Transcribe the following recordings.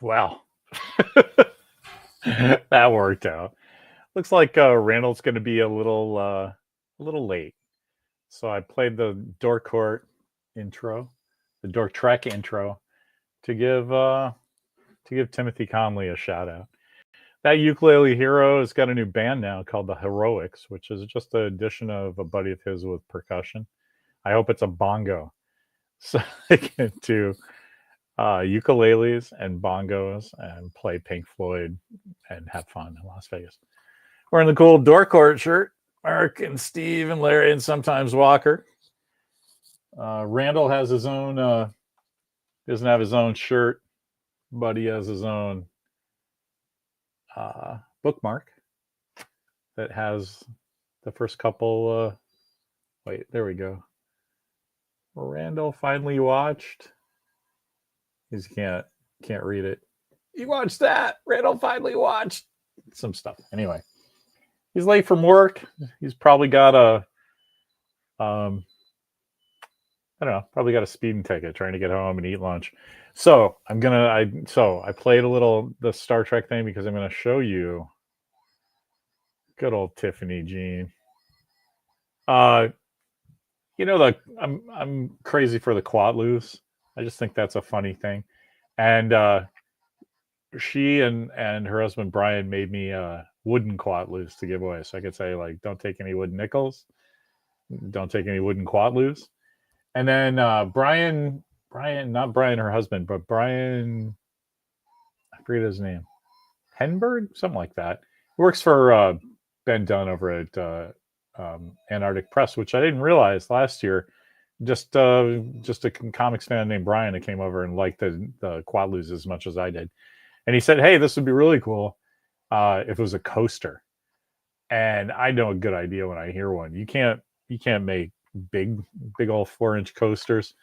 Well, that worked out. Looks like Randall's going to be a little late. So I played the DORK COURT intro, the DORK Trek intro, to give Timothy Conley a shout out. That ukulele hero has got a new band now called the Heroics, which is just an addition of a buddy of his with percussion. I hope it's a bongo, so I can do ukuleles and bongos and play Pink Floyd and have fun in Las Vegas. We're in the cool DORK COURT shirt. Mark and Steve and Larry and sometimes Walker. Randall has his own, doesn't have his own shirt, but he has his own bookmark that has the first couple. Wait, there we go. Randall finally watched. He can't read it. He watched that. Randall finally watched some stuff. Anyway, he's late from work. He's probably got a I don't know, probably got a speeding ticket trying to get home and eat lunch. So I played a little the Star Trek thing because I'm gonna show you good old Tiffany Jean. You know, I'm crazy for the Quatloos. I just think that's a funny thing. And she and her husband Brian made me wooden Quatloos to give away. So I could say, like, don't take any wooden nickels, don't take any wooden Quatloos. And then Brian, not Brian, her husband, but Brian, I forget his name, Henberg, something like that. He works for Ben Dunn over at Antarctic Press, which I didn't realize last year. Just a comics fan named Brian that came over and liked the Quatloos as much as I did. And he said, hey, this would be really cool if it was a coaster. And I know a good idea when I hear one. You can't make big old 4-inch coasters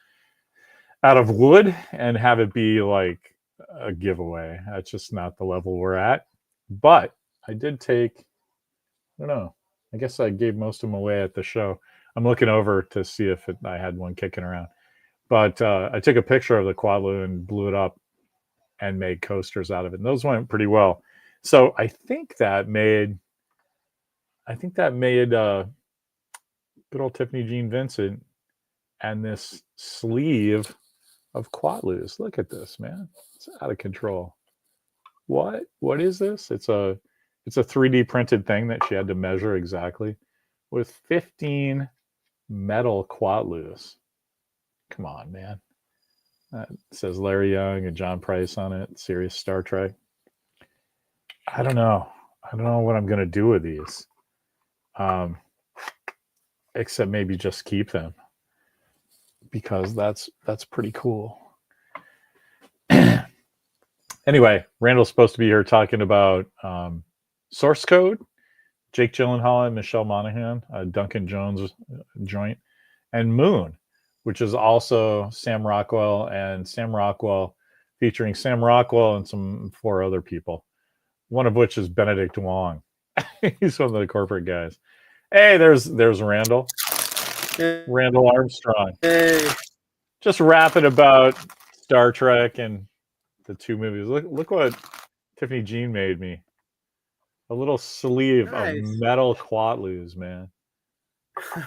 out of wood and have it be like a giveaway. That's just not the level we're at. But I did take, I don't know, I guess I gave most of them away at the show. I'm looking over to see if I had one kicking around. But I took a picture of the Quatloo and blew it up and made coasters out of it. And those went pretty well. So I think that made good old Tiffany Jean Vincent and this sleeve of Quatloos. Look at this, man. It's out of control. What is this? It's a 3D printed thing that she had to measure exactly with 15 metal Quatloos. Come on, man. It says Larry Young and John Price on it. Serious Star Trek. I don't know what I'm going to do with these. Except maybe just keep them because that's pretty cool. Anyway, Randall's supposed to be here talking about Source Code, Jake Gyllenhaal and Michelle Monaghan, Duncan Jones joint, and Moon, which is also Sam Rockwell featuring Sam Rockwell and some 4 other people, one of which is Benedict Wong. He's one of the corporate guys. Hey, there's Randall. Hey. Randall Armstrong. Hey. Just rapping about Star Trek and the 2 movies. Look what Tiffany Jean made me. A little sleeve of metal Quatloos, man.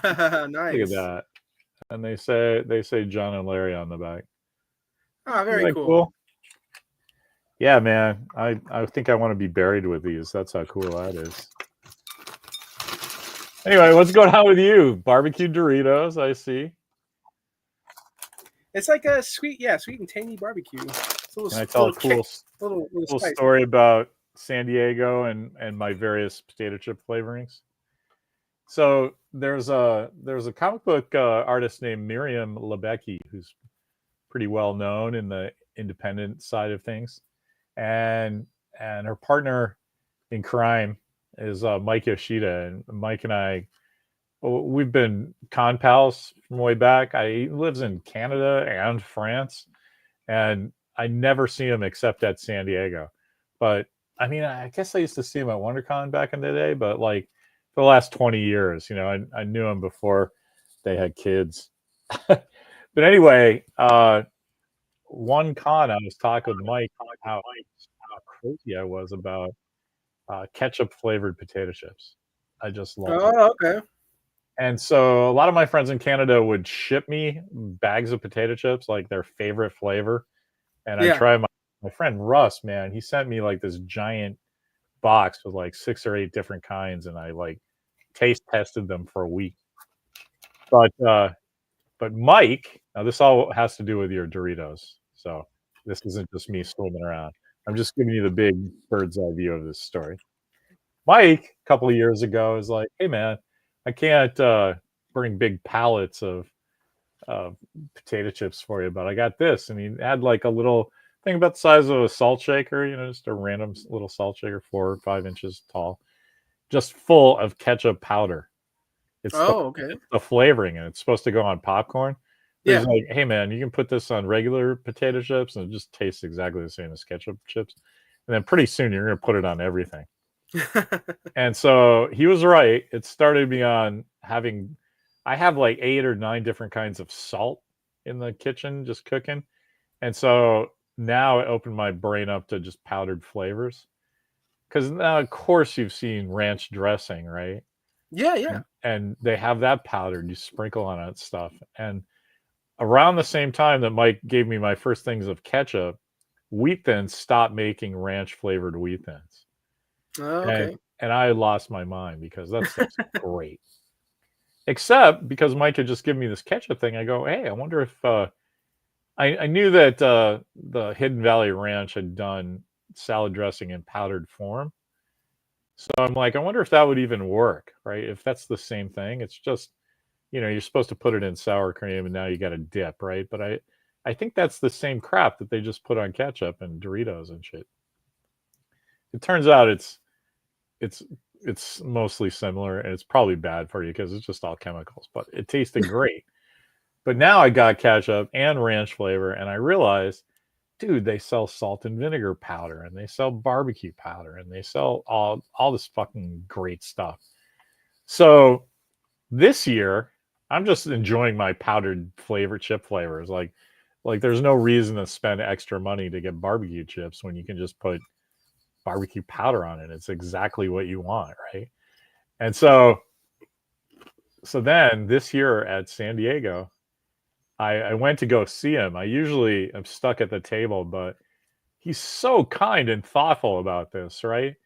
Nice. Look at that. And they say John and Larry on the back. Oh, very cool. Yeah, man. I think I want to be buried with these. That's how cool that is. Anyway, what's going on with you? Barbecued Doritos, I see. It's like a sweet and tangy barbecue. Can I tell a cool story about San Diego and my various potato chip flavorings? So there's a comic book artist named Miriam Lebecki who's pretty well known in the independent side of things, and her partner in crime is Mike Yoshida, and Mike and I, we've been con pals from way back. He lives in Canada and France, and I never see him except at San Diego. But I mean, I guess I used to see him at WonderCon back in the day, but like for the last 20 years, you know, I knew him before they had kids. But anyway, one con I was talking with Mike how crazy I was about ketchup flavored potato chips. I just love them. Oh, okay. And so a lot of my friends in Canada would ship me bags of potato chips, like their favorite flavor. And I Yeah. try my friend Russ, man, he sent me like this giant box with like 6 or 8 different kinds, and I like taste tested them for a week. But Mike, now this all has to do with your Doritos. So this isn't just me swimming around. I'm just giving you the big bird's eye view of this story. Mike, a couple of years ago, is like, "Hey, man, I can't bring big pallets of potato chips for you, but I got this." And he had like a little thing about the size of a salt shaker, just a random little salt shaker, 4 or 5 inches tall, just full of ketchup powder. It's Oh, okay. the flavoring, and it's supposed to go on popcorn. But he's Yeah. like, "Hey, man, you can put this on regular potato chips, and it just tastes exactly the same as ketchup chips. And then pretty soon you're gonna put it on everything." And so he was right. It started me on having. I have like 8 or 9 different kinds of salt in the kitchen, just cooking, and so now it opened my brain up to just powdered flavors. Because now, of course, you've seen ranch dressing, right? Yeah, yeah. And they have that powdered. You sprinkle on that stuff. And around the same time that Mike gave me my first things of ketchup, Wheat Thins stopped making ranch flavored Wheat Thins. Oh, And okay. and I lost my mind because that stuff's great. Except because Mike had just given me this ketchup thing. I go, hey, I wonder if I knew that the Hidden Valley Ranch had done salad dressing in powdered form. So I'm like, I wonder if that would even work, right? If that's the same thing. It's just, you're supposed to put it in sour cream and now you got a dip, right? But I think that's the same crap that they just put on ketchup and Doritos and shit. It turns out it's it's mostly similar, and it's probably bad for you because it's just all chemicals, but it tasted great. But now I got ketchup and ranch flavor, and I realized, dude, they sell salt and vinegar powder, and they sell barbecue powder, and they sell all this fucking great stuff. So this year, I'm just enjoying my powdered flavor chip flavors. Like there's no reason to spend extra money to get barbecue chips when you can just put barbecue powder on it. It's exactly what you want, right? And so then this year at San Diego, I went to go see him. I usually am stuck at the table, but he's so kind and thoughtful about this, right?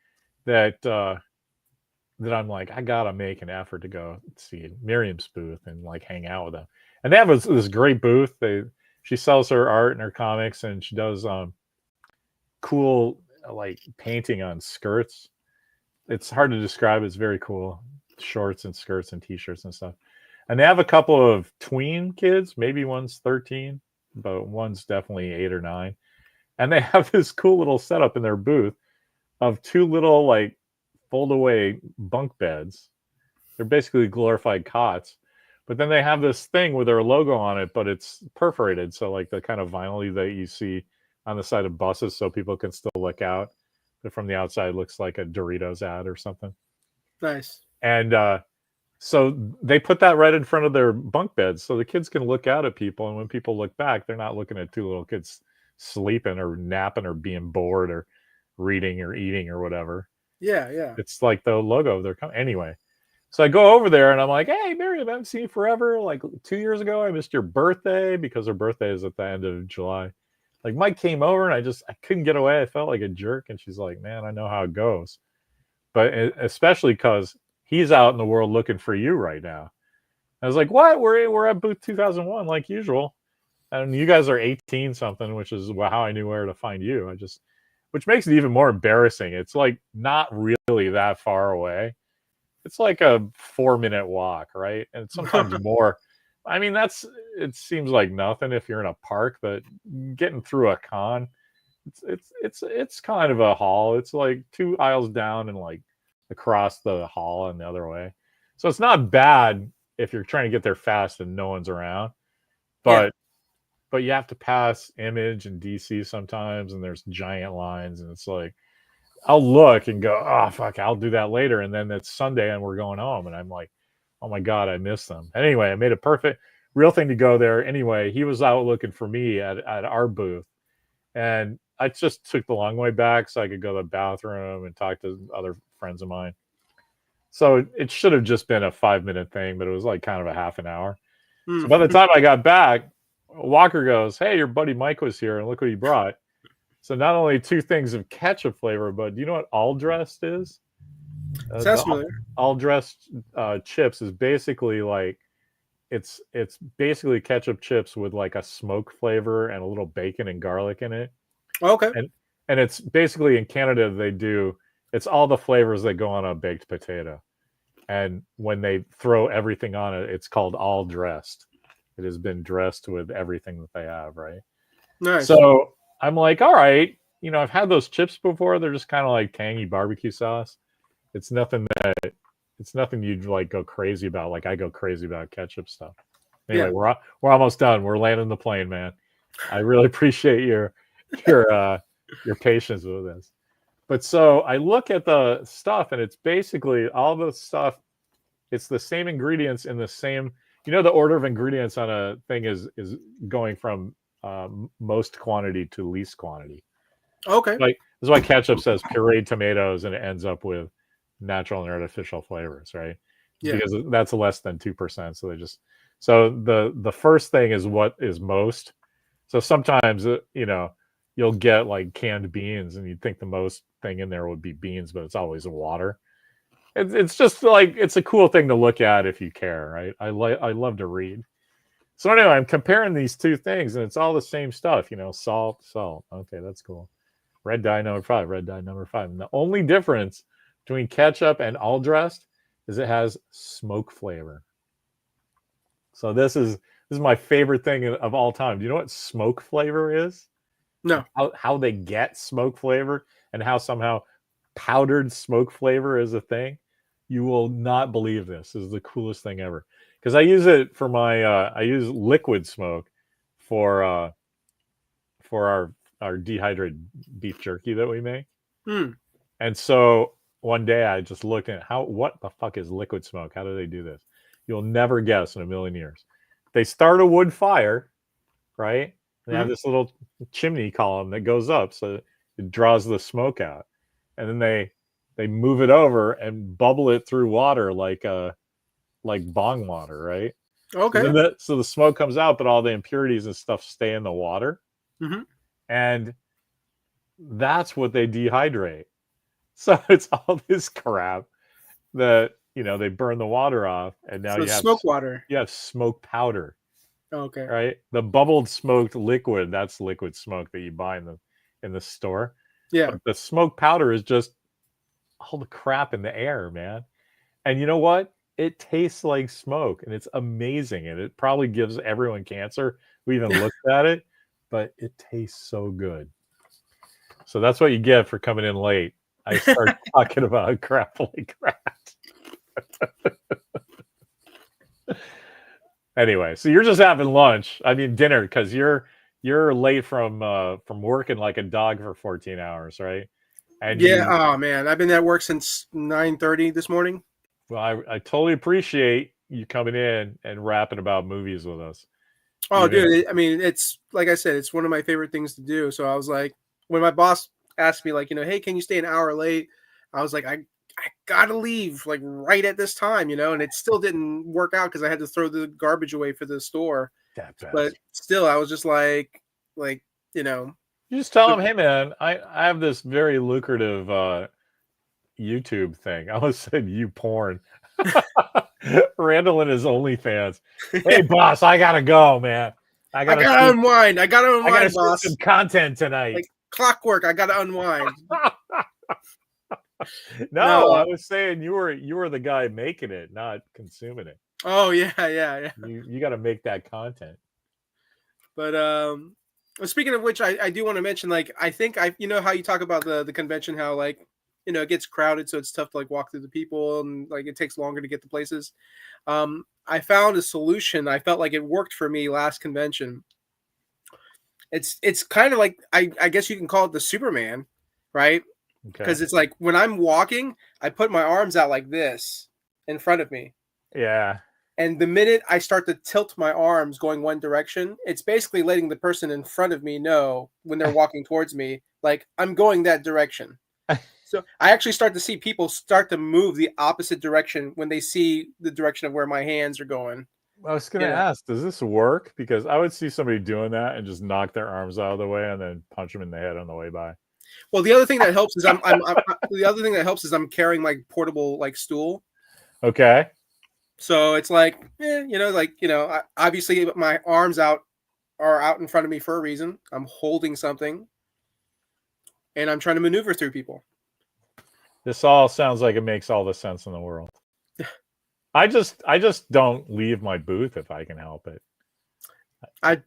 That I'm like, I gotta make an effort to go see Miriam's booth and like hang out with them. And they have this great booth. She sells her art and her comics, and she does cool like painting on skirts. It's hard to describe. It's very cool. Shorts and skirts and t-shirts and stuff. And they have a couple of tween kids. Maybe one's 13, but one's definitely 8 or 9. And they have this cool little setup in their booth of 2 little like fold away bunk beds. They're basically glorified cots. But then they have this thing with their logo on it, but it's perforated. So like the kind of vinyl that you see on the side of buses so people can still look out. But from the outside it looks like a Doritos ad or something. Nice. And so they put that right in front of their bunk beds so the kids can look out at people. And when people look back, they're not looking at 2 little kids sleeping or napping or being bored or reading or eating or whatever. Yeah, yeah. It's like the logo of their company. Anyway, so I go over there and I'm like, hey, Miriam, I haven't seen you forever. Like 2 years ago, I missed your birthday because her birthday is at the end of July. Like Mike came over and I couldn't get away. I felt like a jerk. And she's like, man, I know how it goes. But especially because he's out in the world looking for you right now. I was like, what? We're at booth 2001 like usual. And you guys are 18 something, which is how I knew where to find you. Which makes it even more embarrassing. It's like not really that far away. It's like a 4-minute walk, right? And sometimes more. I mean, it seems like nothing if you're in a park, but getting through a con, it's kind of a haul. It's like 2 aisles down and like across the hall and the other way. So it's not bad if you're trying to get there fast and no one's around. But you have to pass Image and DC sometimes, and there's giant lines, and it's like I'll look and go, oh fuck, I'll do that later. And then it's Sunday and we're going home, and I'm like, oh my god, I missed them. Anyway, I made a real thing to go there. Anyway, he was out looking for me at our booth, and I just took the long way back so I could go to the bathroom and talk to other friends of mine. So it should have just been a 5-minute thing, but it was like kind of a half an hour. So by the time I got back, Walker goes, "Hey, your buddy Mike was here, and look what he brought." So not only 2 things of ketchup flavor, but do you know what all dressed is? Sounds familiar. All dressed chips is basically like it's basically ketchup chips with like a smoke flavor and a little bacon and garlic in it. Okay. And it's basically in Canada it's all the flavors that go on a baked potato. And when they throw everything on it, it's called all dressed. It has been dressed with everything that they have, right? Nice. So I'm like, all right, I've had those chips before. They're just kind of like tangy barbecue sauce. It's nothing you'd like go crazy about. Like I go crazy about ketchup stuff. Anyway, we're almost done. We're landing the plane, man. I really appreciate your patience with this. But so I look at the stuff, and it's basically all the stuff. It's the same ingredients in the same. The order of ingredients on a thing is going from most quantity to least quantity. Okay. Like this is why ketchup says pureed tomatoes, and it ends up with natural and artificial flavors, right? Yeah. Because that's less than 2%. So the first thing is what is most. So sometimes you'll get like canned beans, and you'd think the most thing in there would be beans, but it's always water. It's just like it's a cool thing to look at if you care, right? I love to read. So anyway, I'm comparing these 2 things, and it's all the same stuff. Salt. Okay, that's cool. Red dye number 5. And the only difference between ketchup and all dressed is it has smoke flavor. So this is my favorite thing of all time. Do you know what smoke flavor is? No. How they get smoke flavor, and how somehow powdered smoke flavor is a thing. You will not believe this. This is the coolest thing ever. Because I use it for I use liquid smoke for our dehydrated beef jerky that we make. And so one day I just looked at what the fuck is liquid smoke? How do they do this? You'll never guess in a million years. They start a wood fire, right? They have this little chimney column that goes up, so it draws the smoke out, and then they move it over and bubble it through water like bong water, right? Okay. So the smoke comes out, but all the impurities and stuff stay in the water, and that's what they dehydrate. So it's all this crap that they burn the water off, and now you have smoke water. You have smoke powder. Okay. Right? The bubbled smoked liquid, that's liquid smoke that you buy in the store. Yeah. But the smoke powder is just all the crap in the air, man. And you know what? It tastes like smoke, and it's amazing. And it probably gives everyone cancer who even looked at it, but it tastes so good. So that's what you get for coming in late. I start talking about crap like that. Anyway, so you're just having lunch. I mean dinner, because you're late from working like a dog for 14 hours, right? And oh man, I've been at work since 9:30 this morning. Well, I totally appreciate you coming in and rapping about movies with us. Oh, dude, I mean, it's like I said, it's one of my favorite things to do. So I was like, when my boss asked me, like, hey, can you stay an hour late? I was like, I gotta leave like right at this time, and it still didn't work out because I had to throw the garbage away for the store. But still, I was just like, you just tell them, hey man, I have this very lucrative YouTube thing. I almost said you porn. Randall and his OnlyFans. Hey boss, I gotta go, man. I gotta unwind. I gotta boss. Some content tonight. Like clockwork. I gotta unwind. No, I was saying you were the guy making it, not consuming it. Oh yeah. You got to make that content. But speaking of which, I do want to mention, like, I think how you talk about the convention, how like it gets crowded, so it's tough to like walk through the people, and like it takes longer to get to places. I found a solution. I felt like it worked for me last convention. It's kind of like I guess you can call it the Superman, right? Because it's like when I'm walking, I put my arms out like this in front of me. Yeah. And the minute I start to tilt my arms going one direction, it's basically letting the person in front of me know when they're walking towards me, like I'm going that direction. So I actually start to see people start to move the opposite direction when they see the direction of where my hands are going. I was going to ask, does this work? Because I would see somebody doing that and just knock their arms out of the way and then punch them in the head on the way by. Well, the other thing that helps is the other thing that helps is I'm carrying like portable like stool. Okay. So it's like, obviously my arms are out in front of me for a reason. I'm holding something, and I'm trying to maneuver through people. This all sounds like it makes all the sense in the world. I just don't leave my booth if I can help it. I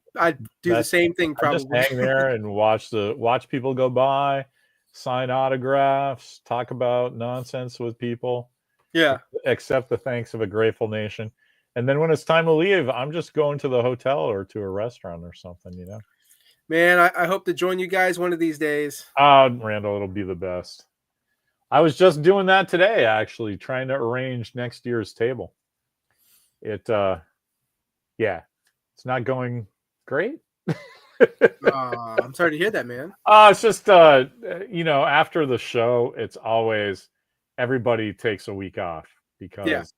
do the same thing probably. I just hang there and watch people go by, sign autographs, talk about nonsense with people. Yeah. Accept the thanks of a grateful nation. And then when it's time to leave, I'm just going to the hotel or to a restaurant or something, you know. Man, I hope to join you guys one of these days. Randall, it'll be the best. I was just doing that today, actually, trying to arrange next year's table. It's not going great. I'm sorry to hear that, man. It's just, after the show, it's always everybody takes a week off because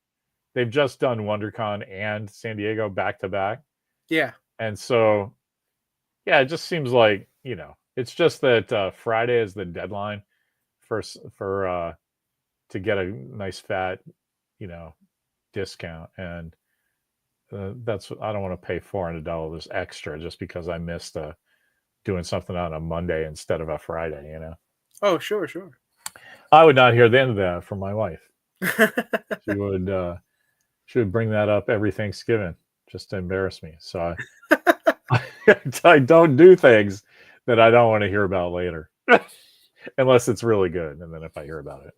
they've just done WonderCon and San Diego back to back. Yeah. And so, it just seems like, it's just that Friday is the deadline for to get a nice fat, discount. And that's I don't want to pay $400 extra just because I missed doing something on a Monday instead of a Friday, Oh, sure. I would not hear the end of that from my wife. She would bring that up every Thanksgiving just to embarrass me. So I don't do things that I don't want to hear about later, unless it's really good. And then if I hear about it,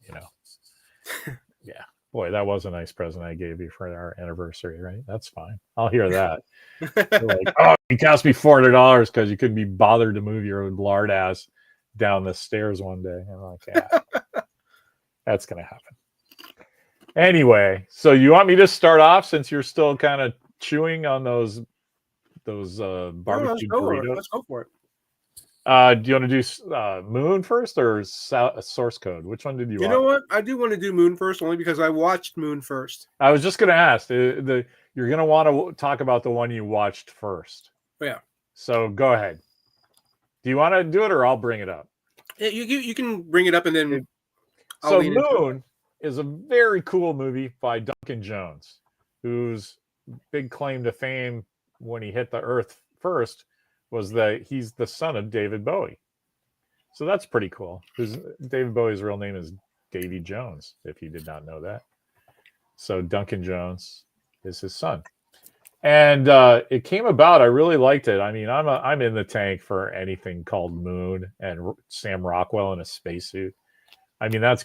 yeah. Boy, that was a nice present I gave you for our anniversary, right? That's fine. I'll hear that. Like, oh, you cost me $400 because you couldn't be bothered to move your lard ass down the stairs one day. I'm like, yeah, that's going to happen. Anyway, so you want me to start off since you're still kind of chewing on those barbecue burritos? Let's go for it. Do you want to do Moon first or Source Code? Which one did you want? You know what? I do want to do Moon first only because I watched Moon first. I was just going to ask. You're going to want to talk about the one you watched first. Yeah. So go ahead. Do you want to do it or I'll bring it up? Yeah, you can bring it up and then. So Moon is a very cool movie by Duncan Jones, whose big claim to fame when he hit the earth first was that he's the son of David Bowie. So that's pretty cool. David Bowie's real name is Davy Jones, if you did not know that. So Duncan Jones is his son. And it came about, I really liked it. I mean, I'm in the tank for anything called Moon and Sam Rockwell in a spacesuit. I mean, I'm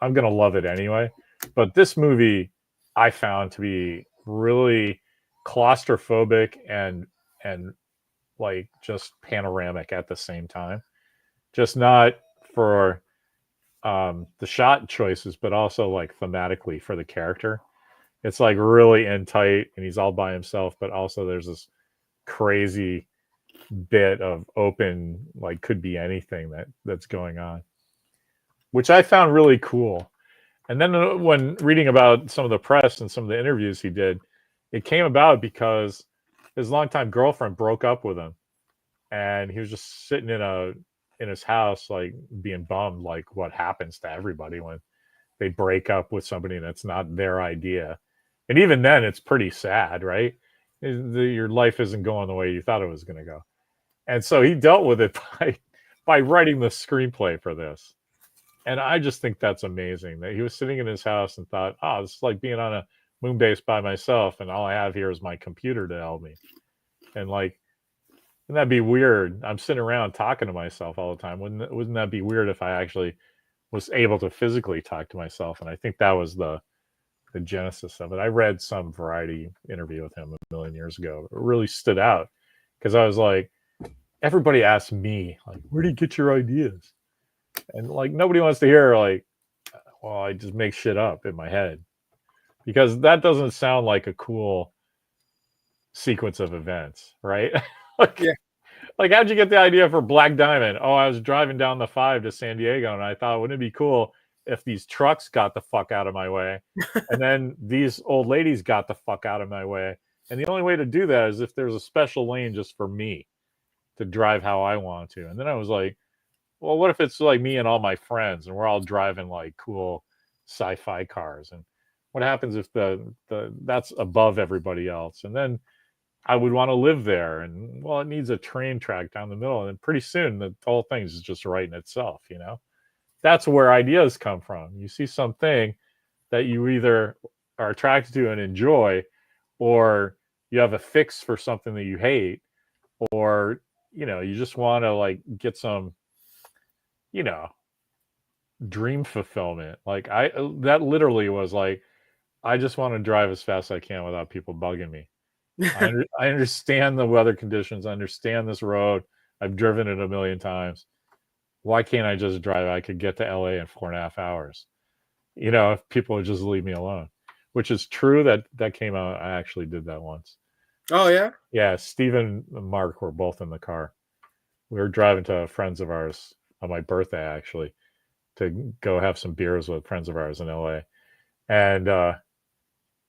going to love it anyway. But this movie I found to be really claustrophobic and like just panoramic at the same time. Just not for the shot choices, but also like thematically for the character. It's like really in tight and he's all by himself, but also there's this crazy bit of open, like could be anything that's going on, which I found really cool. And then when reading about some of the press and some of the interviews he did, it came about because his longtime girlfriend broke up with him, and he was just sitting in his house, like being bummed, like what happens to everybody when they break up with somebody and it's not their idea. And even then, it's pretty sad, right? Your life isn't going the way you thought it was going to go. And so he dealt with it by writing the screenplay for this. And I just think that's amazing that he was sitting in his house and thought, this is like being on a moon base by myself, and all I have here is my computer to help me. And like, wouldn't that be weird? I'm sitting around talking to myself all the time. Wouldn't that be weird if I actually was able to physically talk to myself? And I think that was the genesis of it. I read some Variety interview with him a million years ago. It really stood out because I was like, everybody asks me, like, where do you get your ideas? And like, nobody wants to hear like, well, I just make shit up in my head. because that doesn't sound like a cool sequence of events, right? like, Yeah. like, how'd you get the idea for Black Diamond? Oh, I was driving down the 5 to San Diego, and I thought, wouldn't it be cool if these trucks got the fuck out of my way, and then these old ladies got the fuck out of my way, and the only way to do that is if there's a special lane just for me to drive how I want to. And then I was like, well, what if it's like me and all my friends, and we're all driving like cool sci-fi cars, and what happens if the that's above everybody else? And then I would want to live there, and well, it needs a train track down the middle, and then pretty soon the whole thing is just writing itself. That's where ideas come from. You see something that you either are attracted to and enjoy, or you have a fix for something that you hate, or you just want to like get some you know dream fulfillment. Like that literally was like, I just want to drive as fast as I can without people bugging me. I understand the weather conditions. I understand this road. I've driven it a million times. Why can't I just drive? I could get to LA in 4.5 hours. If people would just leave me alone, which is true. That came out. I actually did that once. Oh yeah. Yeah, Stephen and Mark were both in the car. We were driving to friends of ours on my birthday, actually, to go have some beers with friends of ours in LA. And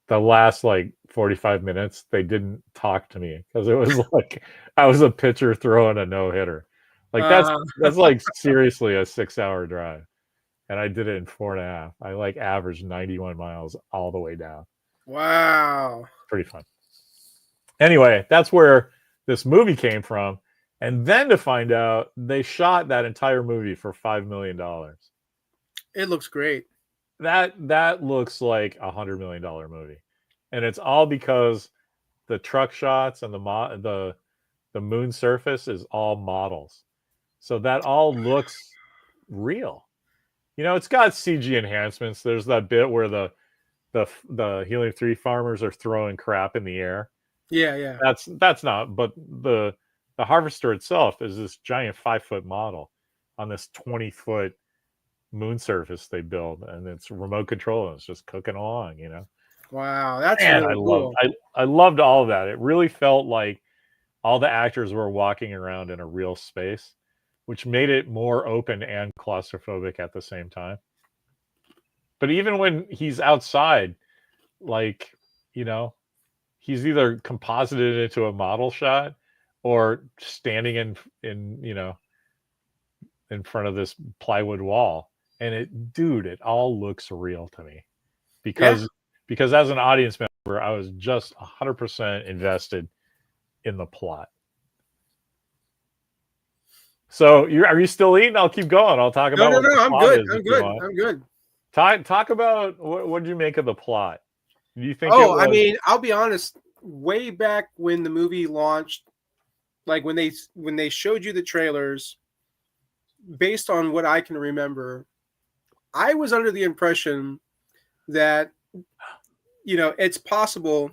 the last like 45 minutes, they didn't talk to me because it was like I was a pitcher throwing a no-hitter. Like that's like seriously a 6-hour drive. And I did it in 4.5. I like averaged 91 miles all the way down. Wow. Pretty fun. Anyway, that's where this movie came from. And then to find out they shot that entire movie for $5 million. It looks great. That looks like $100 million movie. And it's all because the truck shots and the moon surface is all models. So that all looks real. It's got CG enhancements. There's that bit where the helium-3 farmers are throwing crap in the air. Yeah. That's not, but the harvester itself is this giant 5-foot model on this 20-foot moon surface they build, and it's remote control, and it's just cooking along. Wow, that's And really cool. I loved all of that. It really felt like all the actors were walking around in a real space, which made it more open and claustrophobic at the same time. But even when he's outside, like, he's either composited into a model shot or standing in front of this plywood wall. And it all looks real to me because as an audience member, I was just 100% invested in the plot. So are you still eating? I'll keep going. I'll talk about. No. I'm good. Talk about what did you make of the plot? Do you think? I mean, I'll be honest. Way back when the movie launched, like when they showed you the trailers, based on what I can remember, I was under the impression that it's possible.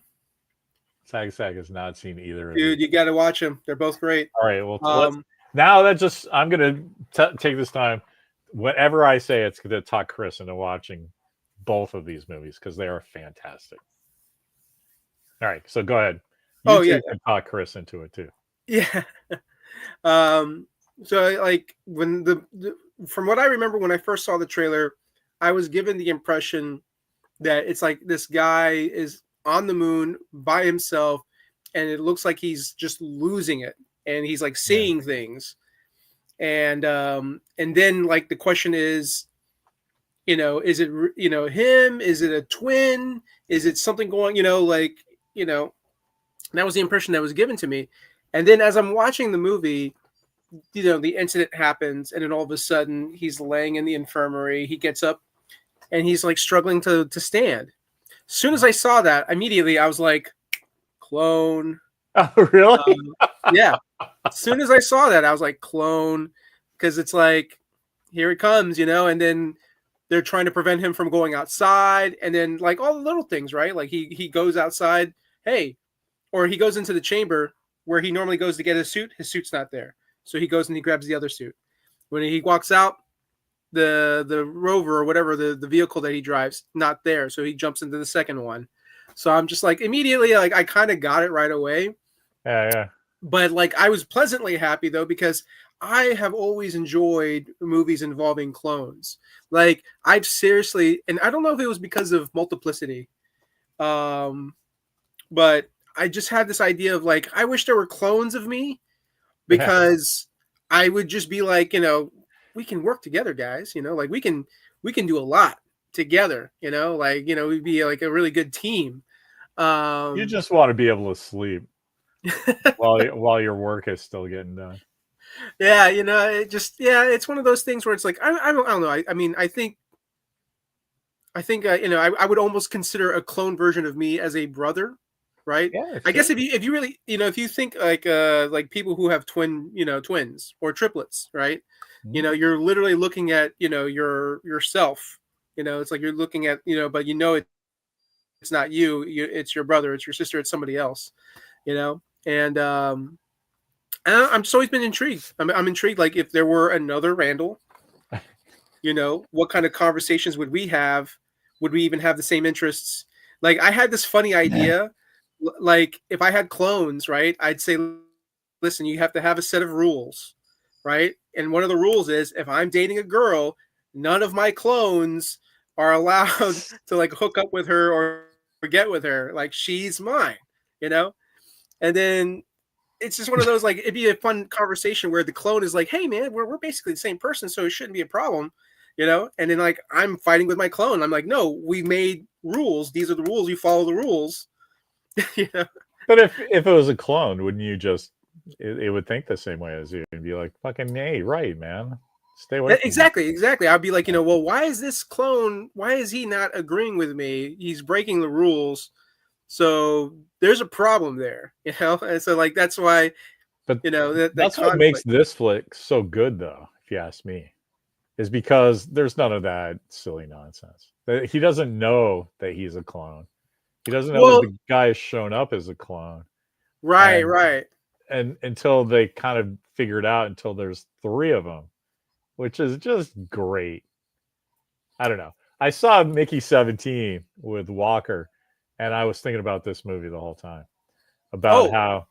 Sag has not seen either of Dude, you got to watch them. They're both great. All right, well, I'm gonna take this time. Whatever I say, it's to talk Chris into watching both of these movies because they are fantastic. All right, so go ahead. You can talk Chris into it too. Yeah. So like when from what I remember when I first saw the trailer, I was given the impression that it's like this guy is on the moon by himself, and it looks like he's just losing it, and he's like seeing things, and then like the question is, is it him? Is it a twin? Is it something going? That was the impression that was given to me, and then as I'm watching the movie, the incident happens, and then all of a sudden he's laying in the infirmary. He gets up, and he's like struggling to stand. As soon as I saw that, immediately I was like, clone. Oh, really? Yeah. As soon as I saw that, I was like, clone, because it's like, here it comes, and then they're trying to prevent him from going outside, and then like all the little things, right? Like he goes outside, or he goes into the chamber where he normally goes to get his suit's not there. So he goes and he grabs the other suit. When he walks out, the rover or whatever the vehicle that he drives not there, so he jumps into the second one. So I'm just like immediately like I kind of got it right away. Yeah. But like I was pleasantly happy though because I have always enjoyed movies involving clones. Like I've seriously, and I don't know if it was because of multiplicity, um, but I just had this idea of like I wish there were clones of me Yeah. because I would just be like, we can work together, guys. Like we can do a lot together. Like we'd be like a really good team. You Um, just want to be able to sleep while your work is still getting done. yeah, it's one of those things where it's like I don't know. I mean, I think I would almost consider a clone version of me as a brother, right? Yeah, I guess sure. if you really if you think like people who have twins or triplets, right? Mhm. You're literally looking at yourself. It's like you're looking at but it's not it's your brother, it's your sister, it's somebody else. And I'm just always been intrigued. I'm intrigued. Like if there were another Randall, what kind of conversations would we have? Would we even have the same interests? Like I had this funny idea. Like if I had clones, right? I'd say, listen, you have to have a set of rules, right? And one of the rules is if I'm dating a girl, none of my clones are allowed to like hook up with her or get with her. Like she's mine, you know? And then it's just one of those like it'd be a fun conversation where the clone is like, "Hey man, we're basically the same person, so it shouldn't be a problem." And then like I'm fighting with my clone. I'm like, "No, we made rules. These are the rules. You follow the rules." you know? But if it was a clone, wouldn't you just it would think the same way as you and be like, fucking hey, right, man. Stay away from me. Exactly. I'd be like, well, why is this clone? Why is he not agreeing with me? He's breaking the rules. So there's a problem there. And so like that's why But that that's what makes conflict. this flick so good though, if you ask me. Is because there's none of that silly nonsense. He doesn't know that he's a clone. He doesn't know that Well, the guy has shown up as a clone. right, And right. until they kind of figure it out until there's three of them, which is just great. I don't know. I saw Mickey 17 with Walker, and I was thinking about this movie the whole time. About Oh,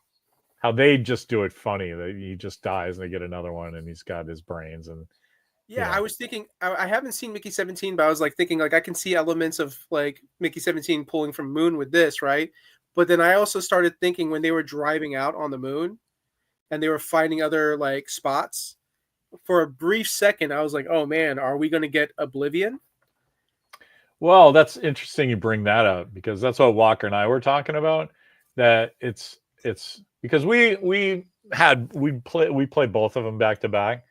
how they just do it funny. That he just dies and they get another one and he's got his brains and you yeah. I know. was thinking. I haven't seen Mickey 17, but I was like thinking like I can see elements of like Mickey 17 pulling from Moon with this, right? But then I also started thinking when they were driving out on the moon and they were finding other like spots. For a brief second, I was like, "Oh man, are we going to get Oblivion?" Well, that's interesting you bring that up because that's what Walker and I were talking about. That it's because we play both of them back to back,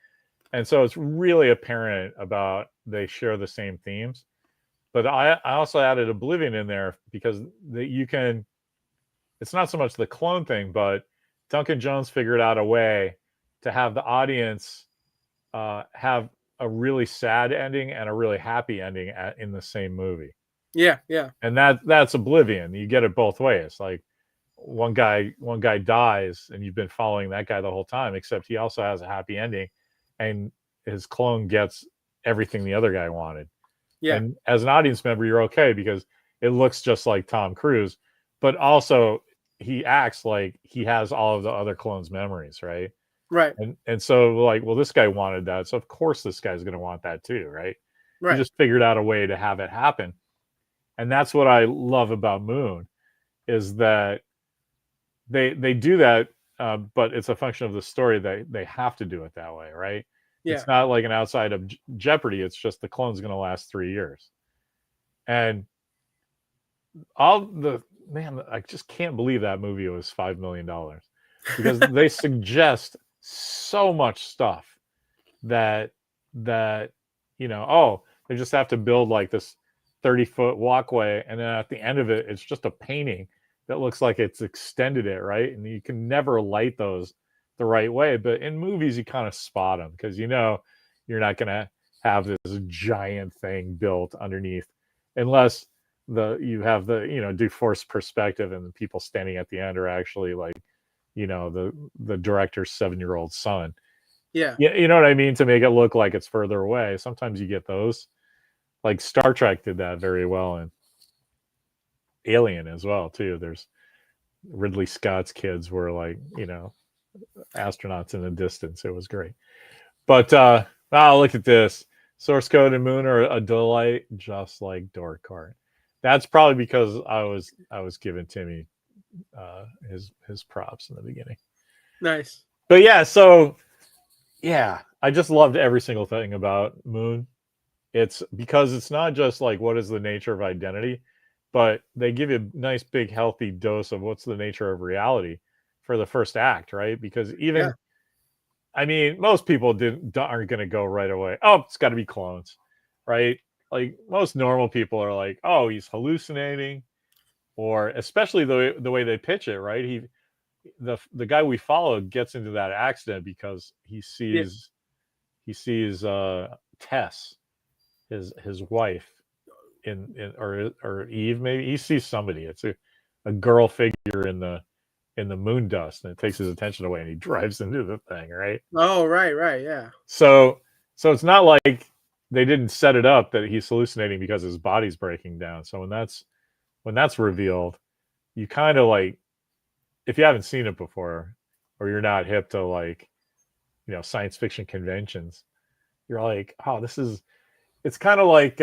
and so it's really apparent about they share the same themes. But I also added Oblivion in there because you can. It's not so much the clone thing, but Duncan Jones figured out a way to have the audience have a really sad ending and a really happy ending in the same movie. Yeah, yeah, And that's Oblivion. You get it both ways. Like one guy dies and you've been following that guy the whole time, except he also has a happy ending and his clone gets everything the other guy wanted. yeah. And as an audience member, you're okay because it looks just like Tom Cruise, but also he acts like he has all of the other clones' memories, right? Right, And so like, well, this guy wanted that, so of course this guy's going to want that too, right? He right. just figured out a way to have it happen, and that's what I love about Moon is that they do that, but it's a function of the story that they have to do it that way, right? Yeah. It's not like an outside of Jeopardy. It's just the clone's going to last 3 years, and all the man, I just can't believe that movie was $5 million because they suggest so much stuff that oh, they just have to build like this 30-foot walkway and then at the end of it it's just a painting that looks like it's extended it, right? And you can never light those the right way, but in movies you kind of spot them because you're not going to have this giant thing built underneath unless you have do forced perspective and the people standing at the end are actually like the director's 7-year-old son. Yeah. Yeah, you know what I mean, to make it look like it's further away. Sometimes you get those. Like Star Trek did that very well, and Alien as well too. There's Ridley Scott's kids were like, astronauts in the distance. It was great. But look at this. Source code and Moon are a delight, just like DORK COURT. That's probably because I was giving Timmy his props in the beginning. Nice. But yeah, so yeah, I just loved every single thing about Moon. It's because it's not just like what is the nature of identity, but they give you a nice big healthy dose of what's the nature of reality for the first act, right? Because even Yeah. I mean, most people aren't going to go right away. Oh, it's got to be clones, right? Like most normal people are like, oh, he's hallucinating, or especially the way they pitch it, right? The guy we follow gets into that accident because Yeah. he sees Tess, his wife, in or Eve, maybe he sees somebody. It's a girl figure in the moon dust, and it takes his attention away, and he drives into the thing, right? Oh, right, right, yeah. So it's not like they didn't set it up that he's hallucinating because his body's breaking down. So when that's revealed, you kind of like, if you haven't seen it before, or you're not hip to like, science fiction conventions, you're like, oh, it's kind of like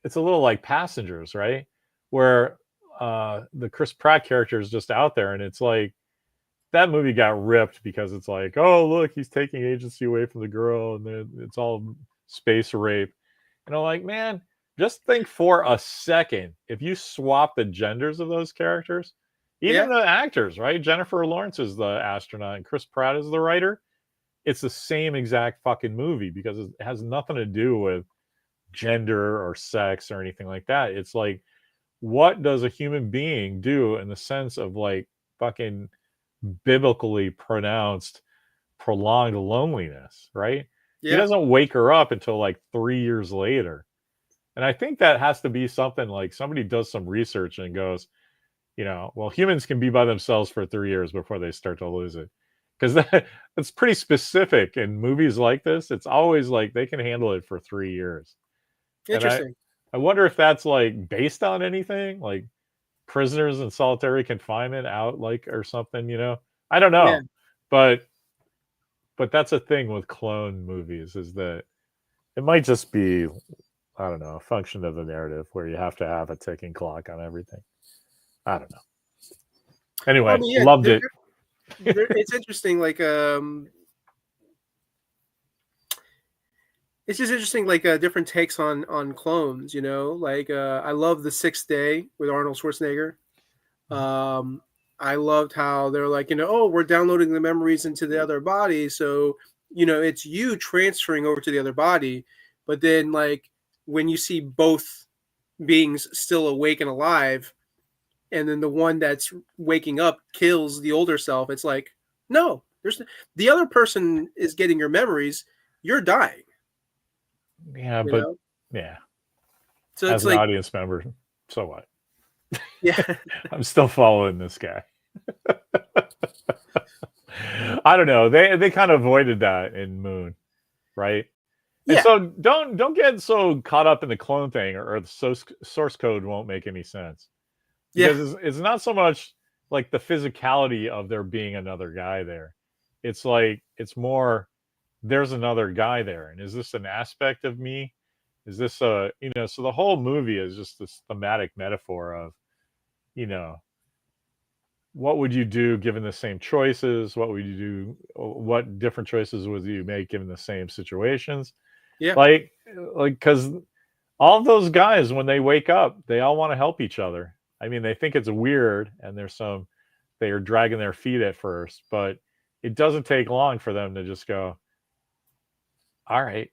it's a little like Passengers, right? Where the Chris Pratt character is just out there, and it's like that movie got ripped because it's like, oh, look, he's taking agency away from the girl, and then it's all space rape. And I'm like, man, just think for a second, if you swap the genders of those characters, even Yeah. the actors, right? Jennifer Lawrence is the astronaut and Chris Pratt is the writer. It's the same exact fucking movie because it has nothing to do with gender or sex or anything like that. It's like, what does a human being do in the sense of like fucking biblically pronounced prolonged loneliness, right? He Yeah. doesn't wake her up until like 3 years later. And I think that has to be something like somebody does some research and goes, well, humans can be by themselves for 3 years before they start to lose it. Because that's pretty specific in movies like this. It's always like they can handle it for 3 years. And Interesting. I wonder if that's like based on anything, like prisoners in solitary confinement out like or something. I don't Yeah. know. But that's a thing with clone movies, is that it might just be, I don't know, a function of the narrative where you have to have a ticking clock on everything. I don't know. Well, I Anyway, mean, yeah, loved it. it's interesting. Like, it's just interesting, like different takes on clones. Like I love The Sixth Day with Arnold Schwarzenegger. Um, I loved how they're like, oh, we're downloading the memories into the other body, so it's you transferring over to the other body. But then, like, when you see both beings still awake and alive, and then the one that's waking up kills the older self, it's like, no, there's the other person is getting your memories. You're dying. Yeah, You but know, yeah, so as it's an like, audience member, so what? yeah, I'm still following this guy. I don't know. They kind of avoided that in Moon, right? And yeah, so don't get so caught up in the clone thing, or the source code won't make any sense, yeah, because it's not so much like the physicality of there being another guy there. It's like it's more, there's another guy there, and is this an aspect of me? Is this so the whole movie is just this thematic metaphor of, you know what would you do given the same choices? What would you do? What different choices would you make given the same situations? yeah, Like, because all of those guys, when they wake up, they all want to help each other. I mean, they think it's weird, and they are dragging their feet at first, but it doesn't take long for them to just go, all right,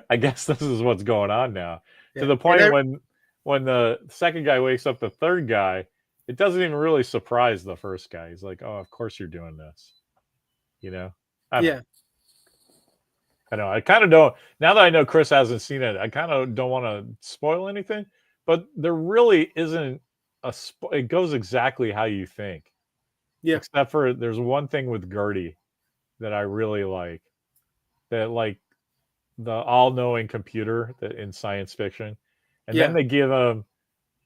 I guess this is what's going on now. To yeah. the And point when the second guy wakes up the third guy, it doesn't even really surprise the first guy. He's like, "Oh, of course you're doing this." You know, I don't know. yeah, I know. I kind of don't. Now that I know Chris hasn't seen it, I kind of don't want to spoil anything. But there really isn't it goes exactly how you think, yeah, except for there's one thing with Gertie. that I really like. That like the all-knowing computer that in science fiction, and then Yeah. they give him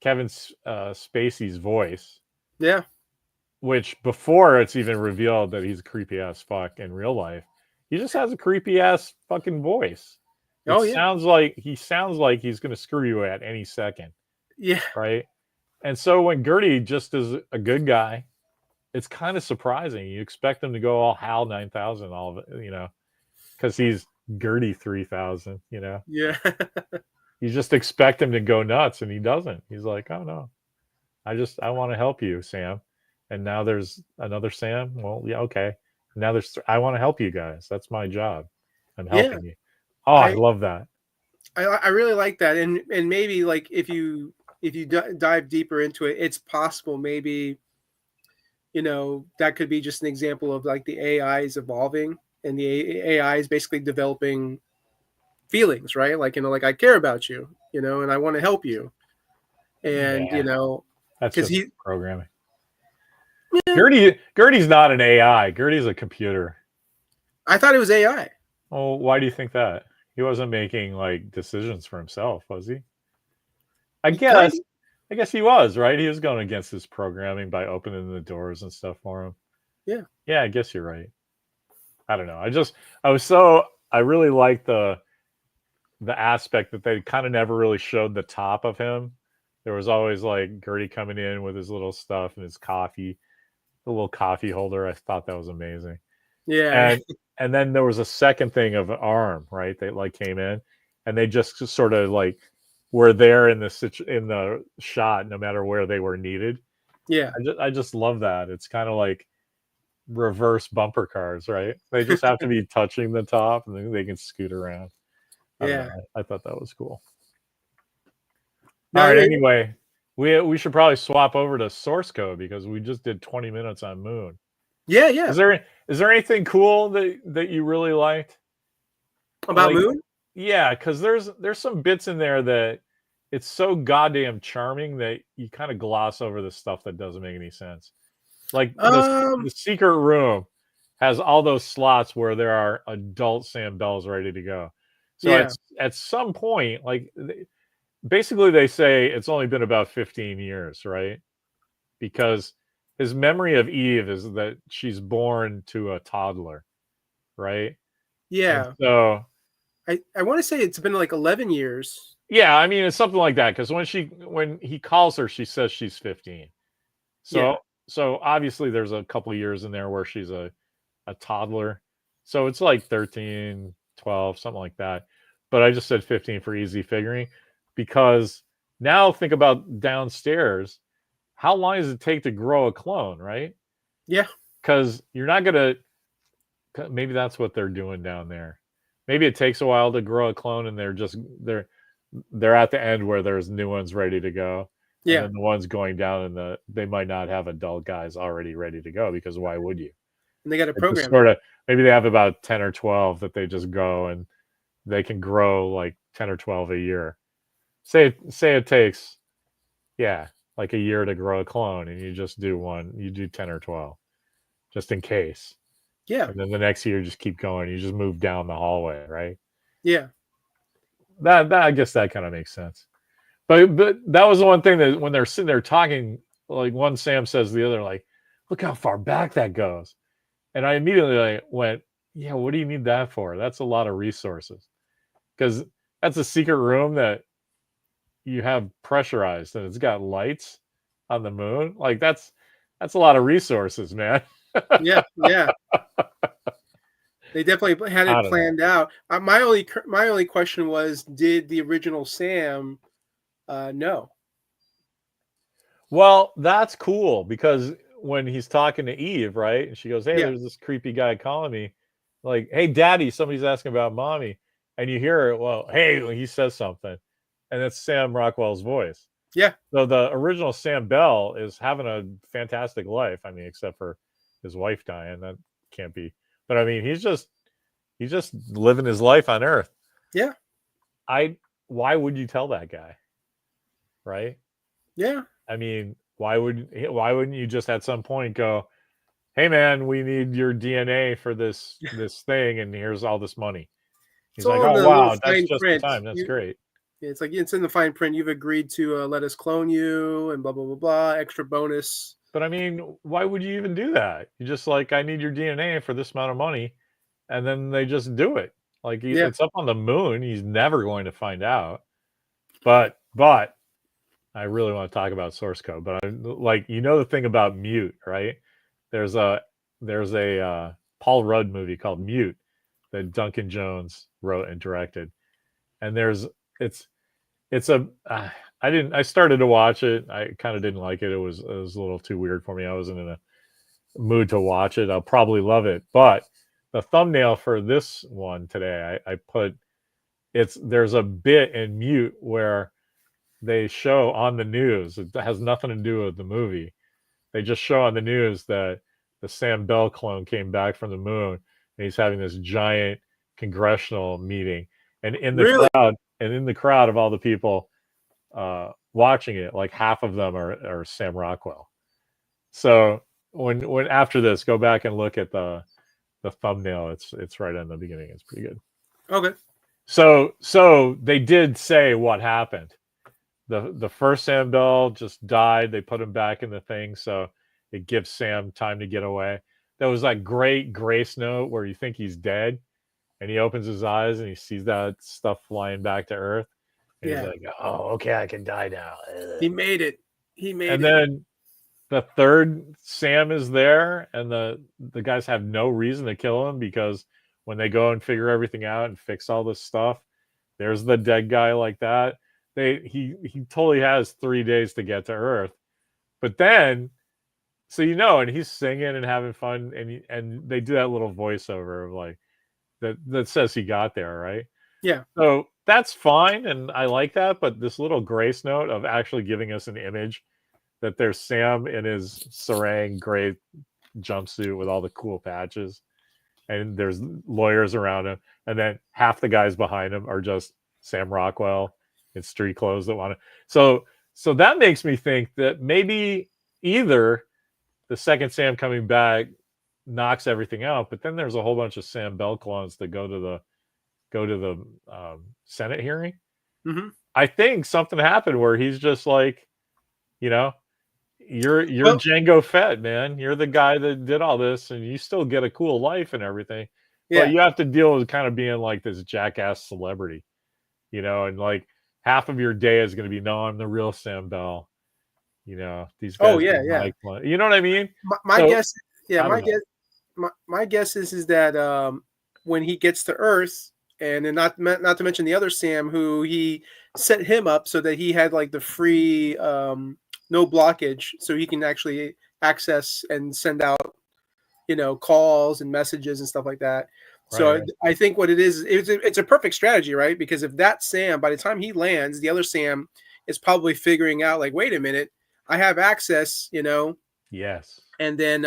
Kevin Spacey's voice, Yeah. which before it's even revealed that he's a creepy ass fuck in real life, he just has a creepy ass fucking voice. It Oh yeah. sounds like he's going to screw you at any second, Yeah. right? And so when Gertie just is a good guy, it's kind of surprising. You expect him to go all Hal 9000, all of it, because he's Gertie 3000, Yeah. You just expect him to go nuts, and he doesn't. He's like, oh no, I want to help you, Sam. And now there's another Sam. Well, yeah, okay. Now I want to help you guys. That's my job. I'm Yeah. helping you. Oh, I I love that. I really like that, and maybe like if you dive deeper into it, it's possible maybe that could be just an example of like the AI is evolving and the AI is basically developing feelings, right? Like like I care about you, and I want to help you, and Yeah, that's because just he programming. yeah, Gertie's not an AI. Gertie's a computer. I thought it was AI. Oh, why do you think that? He wasn't making like decisions for himself, was he? I He kind guess. of I guess he was, right? He was going against his programming by opening the doors and stuff for him. yeah Yeah, I guess you're right. I don't know. I really like the aspect that they kind of never really showed the top of him. There was always like Gertie coming in with his little stuff and his coffee, the little coffee holder. I thought that was amazing. yeah And then there was a second thing of an arm, right? They like came in and they just sort of like were there in the shot no matter where they were needed. yeah I just love that. It's kind of like reverse bumper cars, right? They just have to be touching the top and then they can scoot around. I don't yeah. know. I thought that was cool. All No, right. Anyway, we should probably swap over to source code because we just did 20 minutes on Moon. yeah. Is there anything cool that you really liked? About Like, Moon? yeah, because there's some bits in there that it's so goddamn charming that you kind of gloss over the stuff that doesn't make any sense. Like the Um, secret room has all those slots where there are adult Sam Bells ready to go. So yeah, at some point, like basically they say it's only been about 15 years, right? Because his memory of Eve is that she's born to a toddler, right? And yeah. so I want to say it's been like 11 years. yeah, I mean it's something like that because when he calls her, she says she's 15. Yeah, So obviously there's a couple of years in there where she's a toddler. So it's like 13, 12, something like that. But I just said 15 for easy figuring because now think about downstairs. How long does it take to grow a clone, right? yeah, Because you're not going to, maybe that's what they're doing down there. Maybe it takes a while to grow a clone and they're at the end where there's new ones ready to go. And yeah. then the ones going down they might not have adult guys already ready to go because why would you? And they got to It's just program it. sort of maybe they have about 10 or 12 that they just go and they can grow like 10 or 12 a year. Say it takes like a year to grow a clone and you just do one, you do 10 or 12 just in case. Yeah, And then the next year just keep going. You just move down the hallway, right? yeah, That I guess that kind of makes sense. But that was the one thing that when they're sitting there talking, like one Sam says to the other, like, look how far back that goes. And I immediately like, went, yeah, what do you need that for? That's a lot of resources. Because that's a secret room that you have pressurized and it's got lights on the moon. Like that's a lot of resources, man. yeah, yeah. They definitely had I it don't know. planned out. My only question was, did the original Sam know? Well, that's cool because when he's talking to Eve, right? And she goes, hey, Yeah, there's this creepy guy calling me. Like, hey, daddy, somebody's asking about mommy. And you hear it, well, hey, he says something. And it's Sam Rockwell's voice. yeah, So the original Sam Bell is having a fantastic life. I mean, except for his wife dying. That can't be. But I mean, he's just living his life on Earth. yeah, Why would you tell that guy? Right? yeah, I mean, why wouldn't you just at some point go, hey man, we need your DNA for this thing, and here's all this money. It's He's like, all in oh the little wow, that's fine just in print. time. That's great. It's like it's in the fine print. You've agreed to let us clone you and blah blah blah blah. Extra bonus. But I mean, why would you even do that? You just like, I need your DNA for this amount of money, and then they just do it. Like Yeah. it's up on the moon. He's never going to find out. But I really want to talk about source code. But I like, the thing about Mute, right? There's a Paul Rudd movie called Mute that Duncan Jones wrote and directed, and it's it's a I started to watch it. I kind of didn't like it. It was a little too weird for me. I wasn't in a mood to watch it. I'll probably love it, but the thumbnail for this one today, I put there's a bit in Mute where they show on the news. It has nothing to do with the movie. They just show on the news that the Sam Bell clone came back from the moon, and he's having this giant congressional meeting. And in the Really? crowd of all the people watching it, like half of them are Sam Rockwell. So when after this, go back and look at the thumbnail. It's right in the beginning. It's pretty good. Okay. So they did say what happened. The first Sam Bell just died. They put him back in the thing, so it gives Sam time to get away. There was that great grace note where you think he's dead, and he opens his eyes and he sees that stuff flying back to Earth. And he's like, "Oh, okay, I can die now." He made it. He made And it. then the third Sam is there, and the guys have no reason to kill him, because when they go and figure everything out and fix all this stuff, there's the dead guy like that. He totally has 3 days to get to Earth, but then, so and he's singing and having fun, and they do that little voiceover of like that says he got there, right? Yeah. So that's fine, and I like that. But this little grace note of actually giving us an image that there's Sam in his sarang gray jumpsuit with all the cool patches, and there's lawyers around him, and then half the guys behind him are just Sam Rockwell in street clothes that want to. So that makes me think that maybe either the second Sam coming back knocks everything out, but then there's a whole bunch of Sam Bell clones that go to the Senate hearing. Mm-hmm. I think something happened where he's just like, you're Django Fett, man. You're the guy that did all this, and you still get a cool life and everything. Yeah. But you have to deal with kind of being like this jackass celebrity, and like half of your day is going to be, no, I'm the real Sam Bell. These guys. Oh yeah, yeah. You know what I mean? My guess. Yeah, my guess. My guess is that when he gets to Earth, and then not to mention the other Sam, who he set him up so that he had like the free no blockage, so he can actually access and send out calls and messages and stuff like that. So right. I think what it is, it's a perfect strategy, right? Because if that Sam, by the time he lands, the other Sam is probably figuring out like, wait a minute, I have access, Yes. and then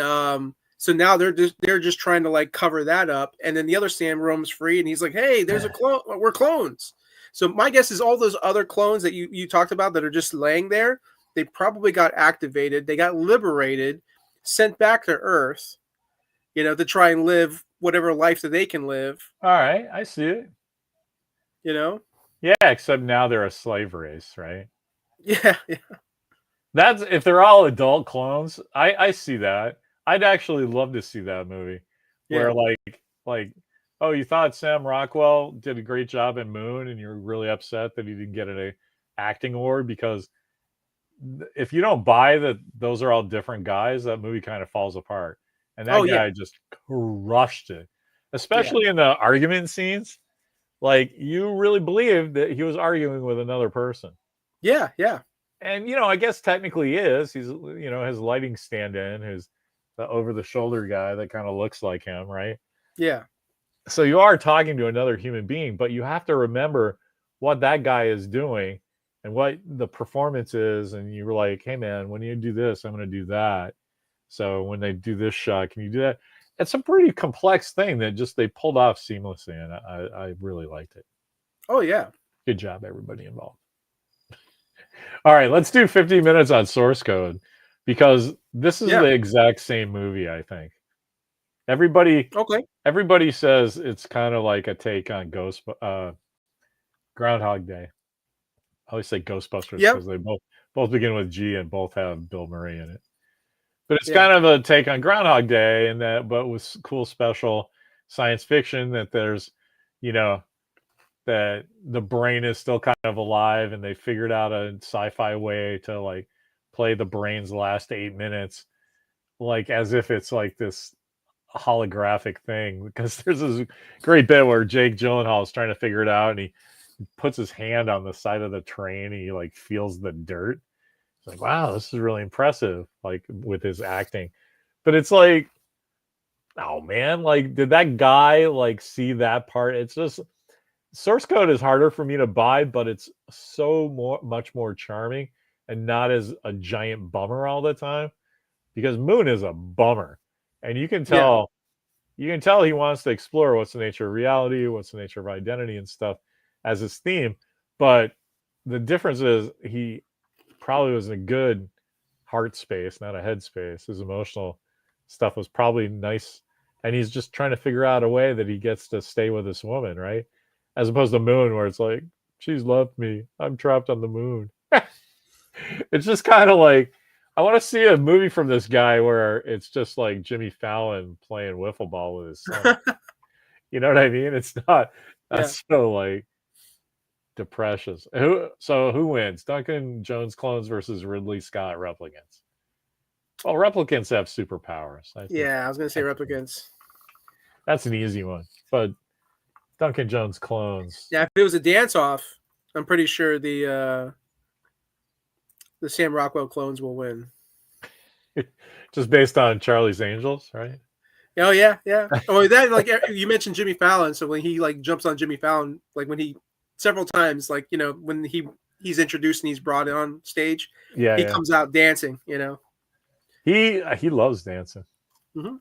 so now they're just trying to like cover that up, and then the other Sam roams free, and he's like, hey, there's a clone. We're clones. So my guess is all those other clones that you talked about that are just laying there, they probably got activated, they got liberated, sent back to Earth, to try and live whatever life that they can live. All right, I see it. Yeah, except now they're a slave race, right? Yeah, yeah. That's if they're all adult clones. I see that. I'd actually love to see that movie where like, oh, you thought Sam Rockwell did a great job in Moon, and you're really upset that he didn't get an acting award, because if you don't buy that those are all different guys, that movie kind of falls apart. And that guy just crushed it, especially in the argument scenes. Like, you really believed that he was arguing with another person. Yeah, yeah. And I guess technically he is. He's his lighting stand-in, who's the over-the-shoulder guy that kind of looks like him, right? Yeah. So you are talking to another human being, but you have to remember what that guy is doing and what the performance is. And you were like, hey man, when you do this, I'm going to do that. So when they do this shot, can you do that? It's a pretty complex thing that just they pulled off seamlessly, and I really liked it. Oh yeah. Good job, everybody involved. All right, let's do 15 minutes on source code. because this is Yeah. the exact same movie. I think everybody Okay. everybody says it's kind of like a take on Groundhog Day. I always say Ghostbusters Yep. because they both begin with G and both have Bill Murray in it. But it's Yeah. kind of a take on Groundhog Day, and that, but with cool special science fiction that there's, you know, that the brain is still kind of alive, and they figured out a sci-fi way to like play the brain's last 8 minutes, like as if it's like this holographic thing. Because there's this great bit where Jake Gyllenhaal is trying to figure it out, and he puts his hand on the side of the train, and he like feels the dirt. It's like, wow, this is really impressive, like with his acting. But it's like, oh man, like did that guy like see that part? It's just source code is harder for me to buy, but it's so much more charming and not as a giant bummer all the time, because Moon is a bummer. And Yeah. you can tell he wants to explore what's the nature of reality, what's the nature of identity and stuff as his theme. But the difference is he probably was in a good heart space, not a head space. His emotional stuff was probably nice. And he's just trying to figure out a way that he gets to stay with this woman, right? As opposed to Moon, where it's like, she's left me. I'm trapped on the moon. It's just kind of like, I want to see a movie from this guy where it's just like Jimmy Fallon playing wiffle ball with his son. You know what I mean? It's not Yeah. that's so like depressions. Who wins? Duncan Jones clones versus Ridley Scott replicants. Well, replicants have superpowers. Yeah. I was gonna say I think replicants. that's an easy one. But Duncan Jones clones. Yeah. If it was a dance off, I'm pretty sure the Sam Rockwell clones will win. Just based on Charlie's Angels, right? Oh yeah, yeah. Oh, that like you mentioned Jimmy Fallon. So when he like jumps on Jimmy Fallon, like when he several times, like when he's introduced and he's brought on stage, Yeah, he yeah. comes out dancing. He loves dancing. Mm-hmm.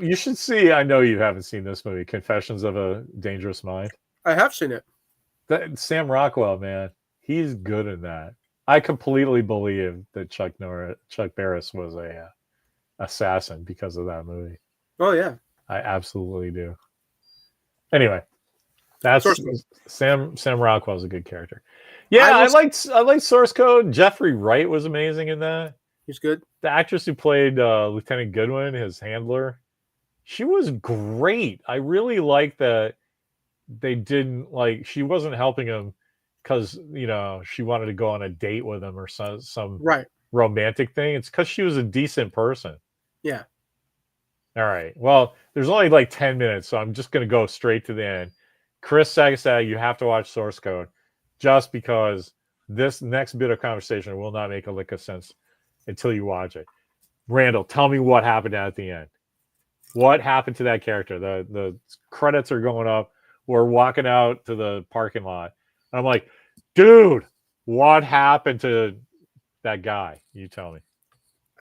You should see. I know you haven't seen this movie, Confessions of a Dangerous Mind. I have seen it. Sam Rockwell, man, he's good in that. I completely believe that Chuck Barris was a assassin because of that movie. Oh yeah. I absolutely do. Anyway, that's Source code. Sam Rockwell's a good character. Yeah, I liked Source Code. Jeffrey Wright was amazing in that. He's good. The actress who played Lieutenant Goodwin, his handler, she was great. I really like that they didn't like she wasn't helping him because she wanted to go on a date with him or some Right. romantic thing. It's because she was a decent person. Yeah. All right. Well, there's only like 10 minutes, so I'm just going to go straight to the end. Chris Sagasag, you have to watch Source Code just because this next bit of conversation will not make a lick of sense until you watch it. Randall, tell me what happened at the end. What happened to that character? The credits are going up. We're walking out to the parking lot. And I'm like, dude, what happened to that guy? You tell me.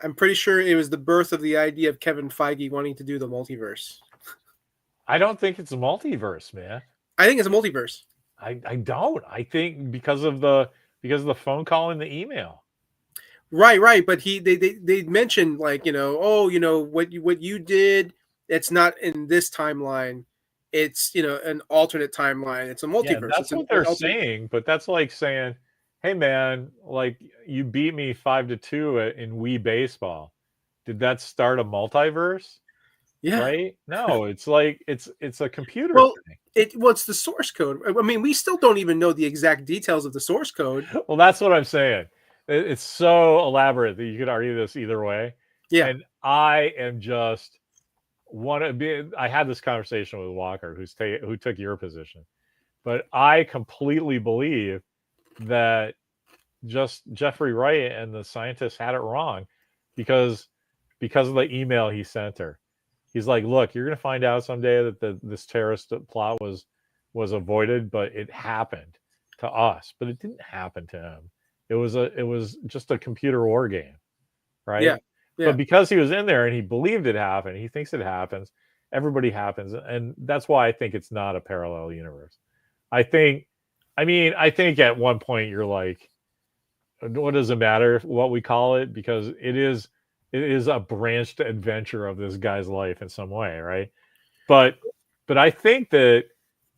I'm pretty sure it was the birth of the idea of Kevin Feige wanting to do the multiverse. I don't think it's a multiverse, man. I think it's a multiverse. I don't. I think because of the phone call and the email. Right. But they mentioned like, what you did, it's not in this timeline. It's an alternate timeline. It's a multiverse. Yeah, that's it's what they're saying, but that's like saying, hey man, like you beat me 5-2 in Wii baseball. Did that start a multiverse? Yeah. Right? No, it's like it's a computer thing. It's the source code. I mean, we still don't even know the exact details of the source code. Well, that's what I'm saying. It's so elaborate that you could argue this either way. Yeah. And I am just I had this conversation with Walker, who took your position, but I completely believe that just Jeffrey Wright and the scientists had it wrong because of the email he sent her. He's like, look, you're going to find out someday that this terrorist plot was avoided, but it happened to us, but it didn't happen to him. It was just a computer war game, right? Yeah. But because he was in there and he believed it happened, he thinks it happens. Everybody happens, and that's why I think it's not a parallel universe. I think at one point you're like, what does it matter what we call it? Because it is a branched adventure of this guy's life in some way, right? But I think that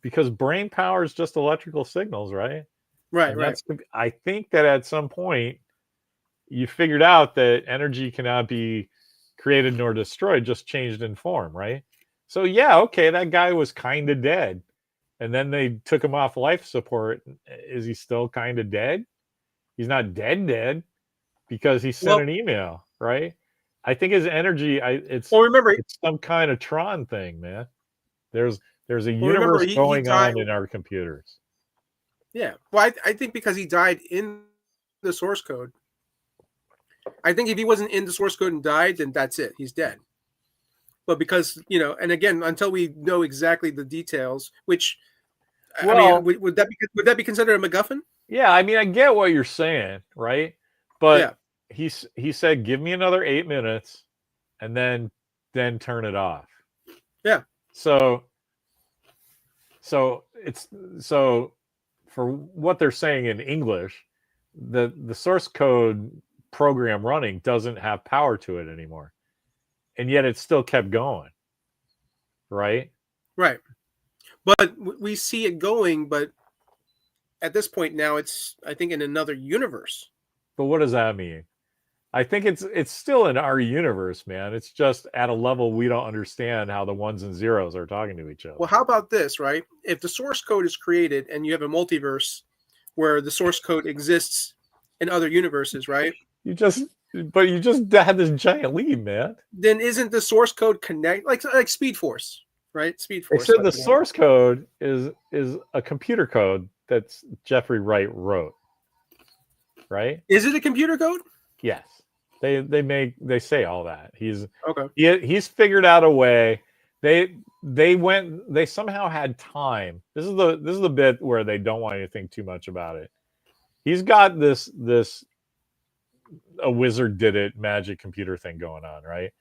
because brain power is just electrical signals, right? Right, And right. I think that at some point you figured out that energy cannot be created nor destroyed, just changed in form, right? So yeah, okay, that guy was kind of dead, and then they took him off life support. Is he still kind of dead? He's not dead because he sent Well, an email, right? I think his energy, well, remember, it's some kind of Tron thing, man. There's a well, remember, universe he going died. on in our computers. Yeah. Well, I think because he died in the source code. I think if he wasn't in the source code and died, then that's it. He's dead. But because, and again, until we know exactly the details, which I mean, Well, would that be considered a MacGuffin? yeah, I mean, I get what you're saying, right? But Yeah. he said, "Give me another 8 minutes, and then turn it off." Yeah. So it's so for what they're saying in English, the source code program running doesn't have power to it anymore, and yet it still kept going, right? Right. But we see it going, but at this point now it's, I think, in another universe. But what does that mean? I think it's still in our universe, man. It's just at a level we don't understand how the ones and zeros are talking to each other. Well, how about this, right? If the source code is created and you have a multiverse where the source code exists in other universes, right? You just had this giant leap, man. Then isn't the source code connect like Speed Force, right? Speed Force. Except the source code is a computer code that's Jeffrey Wright wrote. Right? Is it a computer code? Yes. They say all that. Okay. He's figured out a way. They somehow had time. This is the bit where they don't want you to think too much about it. He's got this a wizard did it magic computer thing going on, right?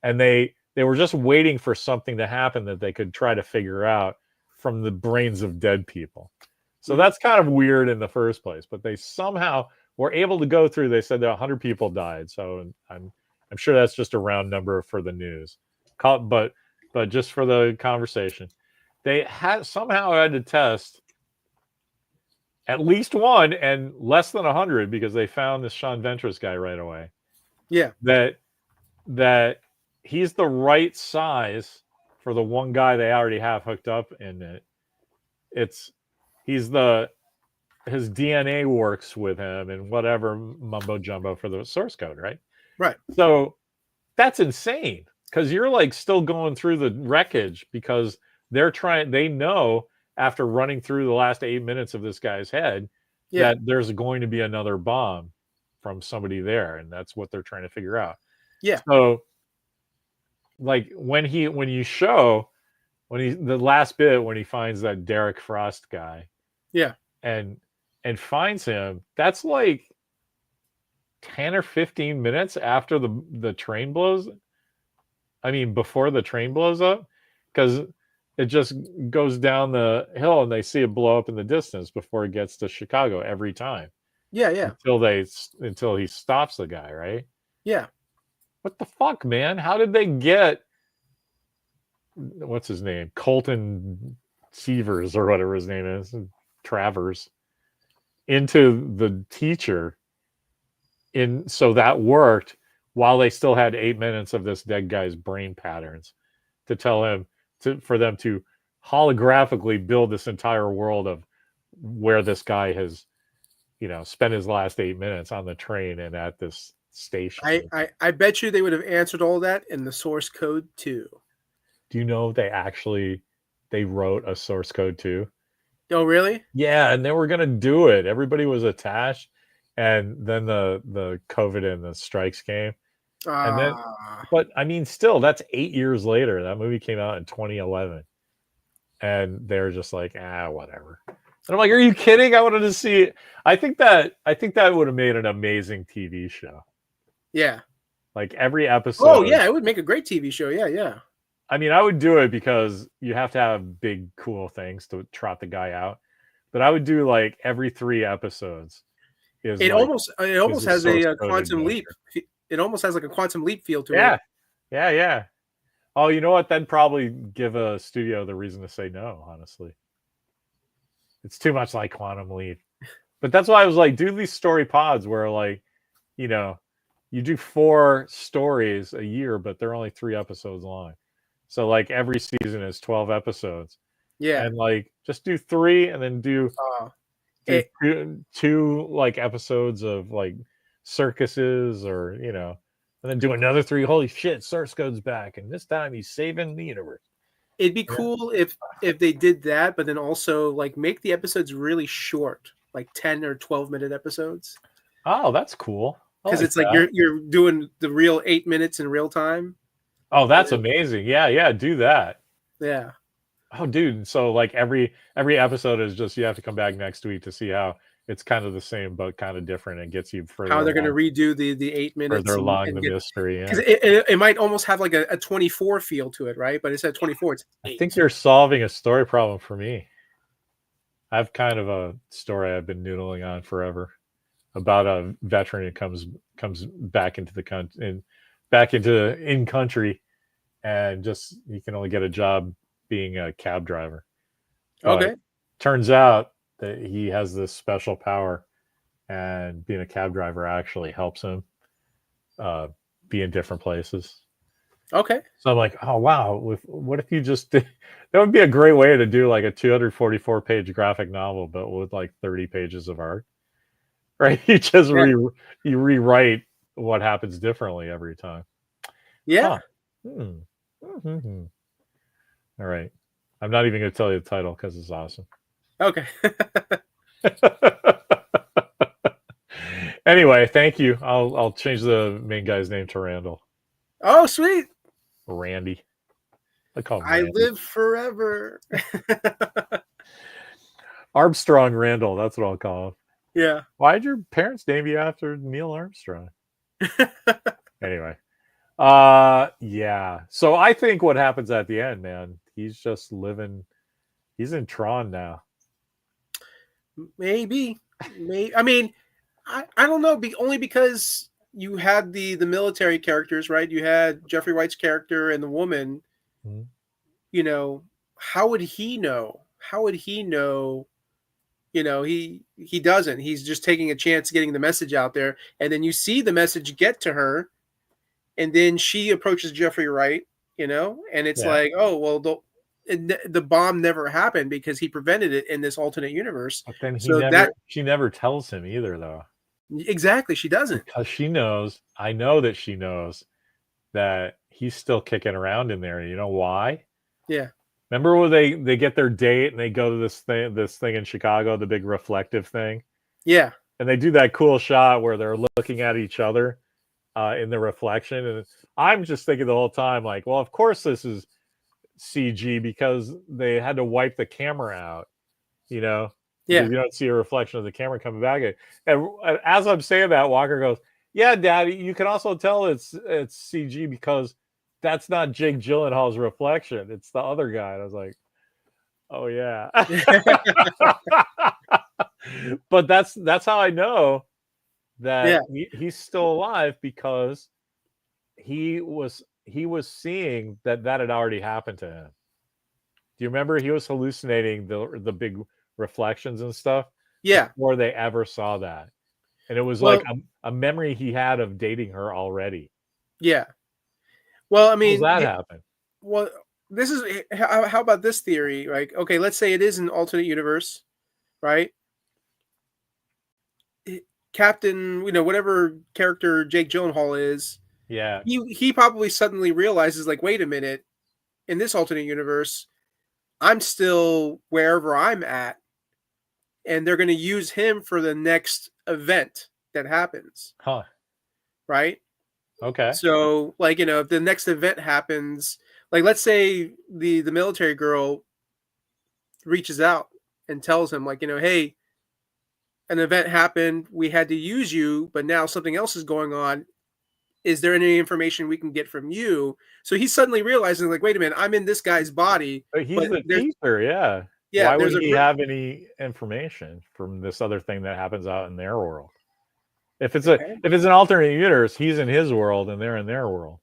And they were just waiting for something to happen that they could try to figure out from the brains of dead people. So that's kind of weird in the first place, but they somehow were able to go through. They said that 100 people died, so I'm sure that's just a round number for the news. But just for the conversation, they somehow had to test at least one and less than 100 because they found this Sean Ventress guy right away. Yeah. That he's the right size for the one guy they already have hooked up in it. His DNA works with him and whatever mumbo jumbo for the source code, right? Right. So that's insane because you're like still going through the wreckage because they know after running through the last 8 minutes of this guy's head that there's going to be another bomb from somebody there, and that's what they're trying to figure out. Yeah. So like the last bit when he finds that Derek Frost guy. Yeah. And finds him, that's like 10 or 15 minutes after the train blows. I mean, before the train blows up, because it just goes down the hill and they see it blow up in the distance before it gets to Chicago every time. Yeah, yeah. Until he stops the guy, right? Yeah. What the fuck, man? How did they get what's his name? Colton Sievers or whatever his name is, Travers, into the teacher so that worked while they still had 8 minutes of this dead guy's brain patterns to tell him for them to holographically build this entire world of where this guy has spent his last 8 minutes on the train and at this station. I bet you they would have answered all that in the source code too. Do you know they wrote a source code too? Oh, really? Yeah, and they were gonna do it. Everybody was attached, and then the COVID and the strikes came. And then, but I mean, still, that's 8 years later. That movie came out in 2011, and they're just like, whatever. And I'm like, are you kidding? I wanted to see it. I think that would have made an amazing TV show. Yeah. Like every episode. Oh yeah, it would make a great TV show. Yeah, yeah. I mean, I would do it because you have to have big, cool things to trot the guy out. But I would do like every 3 episodes. is It like almost is the has source a code quantum leap. adventure. It almost has like a quantum leap feel to Yeah, it. yeah. Oh, you know what? That'd probably give a studio the reason to say no. Honestly, it's too much like Quantum Leap. But that's why I was like, do these story pods where like, you know, you do 4 stories a year, but they're only 3 episodes long. So like every season is 12 episodes, Yeah. and like just do 3, and then do It, two like episodes of like circuses, or and then do another 3. Holy shit, Source Code's back, and this time he's saving the universe. it'd be cool if they did that, but then also like make the episodes really short, like 10 or 12-minute episodes. Oh, that's cool. Because it's like you're doing the real 8 minutes in real time. Oh, that's amazing. Yeah, do that. Yeah. Oh, dude. So like every episode is just, you have to come back next week to see how it's kind of the same but kind of different, and gets you further How they're going to along, redo the 8 minutes further along and the mystery. Yeah. because it might almost have like a 24 feel to it, right? But instead of 24, it's 8. I think you're solving a story problem for me. I've kind of a story I've been noodling on forever about a veteran who comes back into the country, back into in country, and just he can only get a job being a cab driver. But Okay. turns out that he has this special power, and being a cab driver actually helps him be in different places. Okay. So I'm like, oh wow, what if you just did, that would be a great way to do like a 244-page graphic novel, but with like 30 pages of art. Right? You just you rewrite what happens differently every time. Yeah. Huh. Mm-hmm. All right. I'm not even going to tell you the title because it's awesome. Okay. Anyway, thank you. I'll change the main guy's name to Randall. Oh, sweet. Randy. I call him I Randy. live forever. Armstrong Randall. That's what I'll call him. Yeah. Why'd your parents name you after Neil Armstrong? Anyway. Yeah. So I think what happens at the end, man, he's just living, he's in Tron now. Maybe. I mean, I don't know. Only because you had the military characters, right? You had Jeffrey Wright's character and the woman. Mm-hmm. How would he know? How would he know? He doesn't. He's just taking a chance getting the message out there, and then you see the message get to her, and then she approaches Jeffrey Wright, and it's like, oh well, the bomb never happened because he prevented it in this alternate universe. But then she never tells him either, though. Exactly, she doesn't, because she knows. I know that she knows that he's still kicking around in there. You know why? Yeah. Remember when they get their date and they go to this thing in Chicago, the big reflective thing? Yeah. And they do that cool shot where they're looking at each other in the reflection. And I'm just thinking the whole time, like, well, of course this is CG because they had to wipe the camera out, Yeah. Because you don't see a reflection of the camera coming back. And as I'm saying that, Walker goes, yeah, Daddy, you can also tell it's CG because that's not Jake Gyllenhaal's reflection. It's the other guy. And I was like, oh yeah. But that's how I know that he's still alive, because he was seeing that had already happened to him. Do you remember he was hallucinating the big reflections and stuff? Yeah. Before they ever saw that. And it was like a memory he had of dating her already. Yeah. Well, I mean, how does that happen? Well, this is how about this theory? Like, okay, let's say it is an alternate universe, right? Captain, whatever character Jake Gyllenhaal is, yeah, he probably suddenly realizes, like, wait a minute, in this alternate universe, I'm still wherever I'm at, and they're going to use him for the next event that happens. Huh. Right? Okay. So, like, if the next event happens, like, let's say the military girl reaches out and tells him, like, hey, an event happened, we had to use you, but now something else is going on. Is there any information we can get from you? So he's suddenly realizing, like, wait a minute, I'm in this guy's body. But he's the teacher, yeah. Yeah. Why would he have any information from this other thing that happens out in their world? If it's Okay. an alternate universe, he's in his world and they're in their world.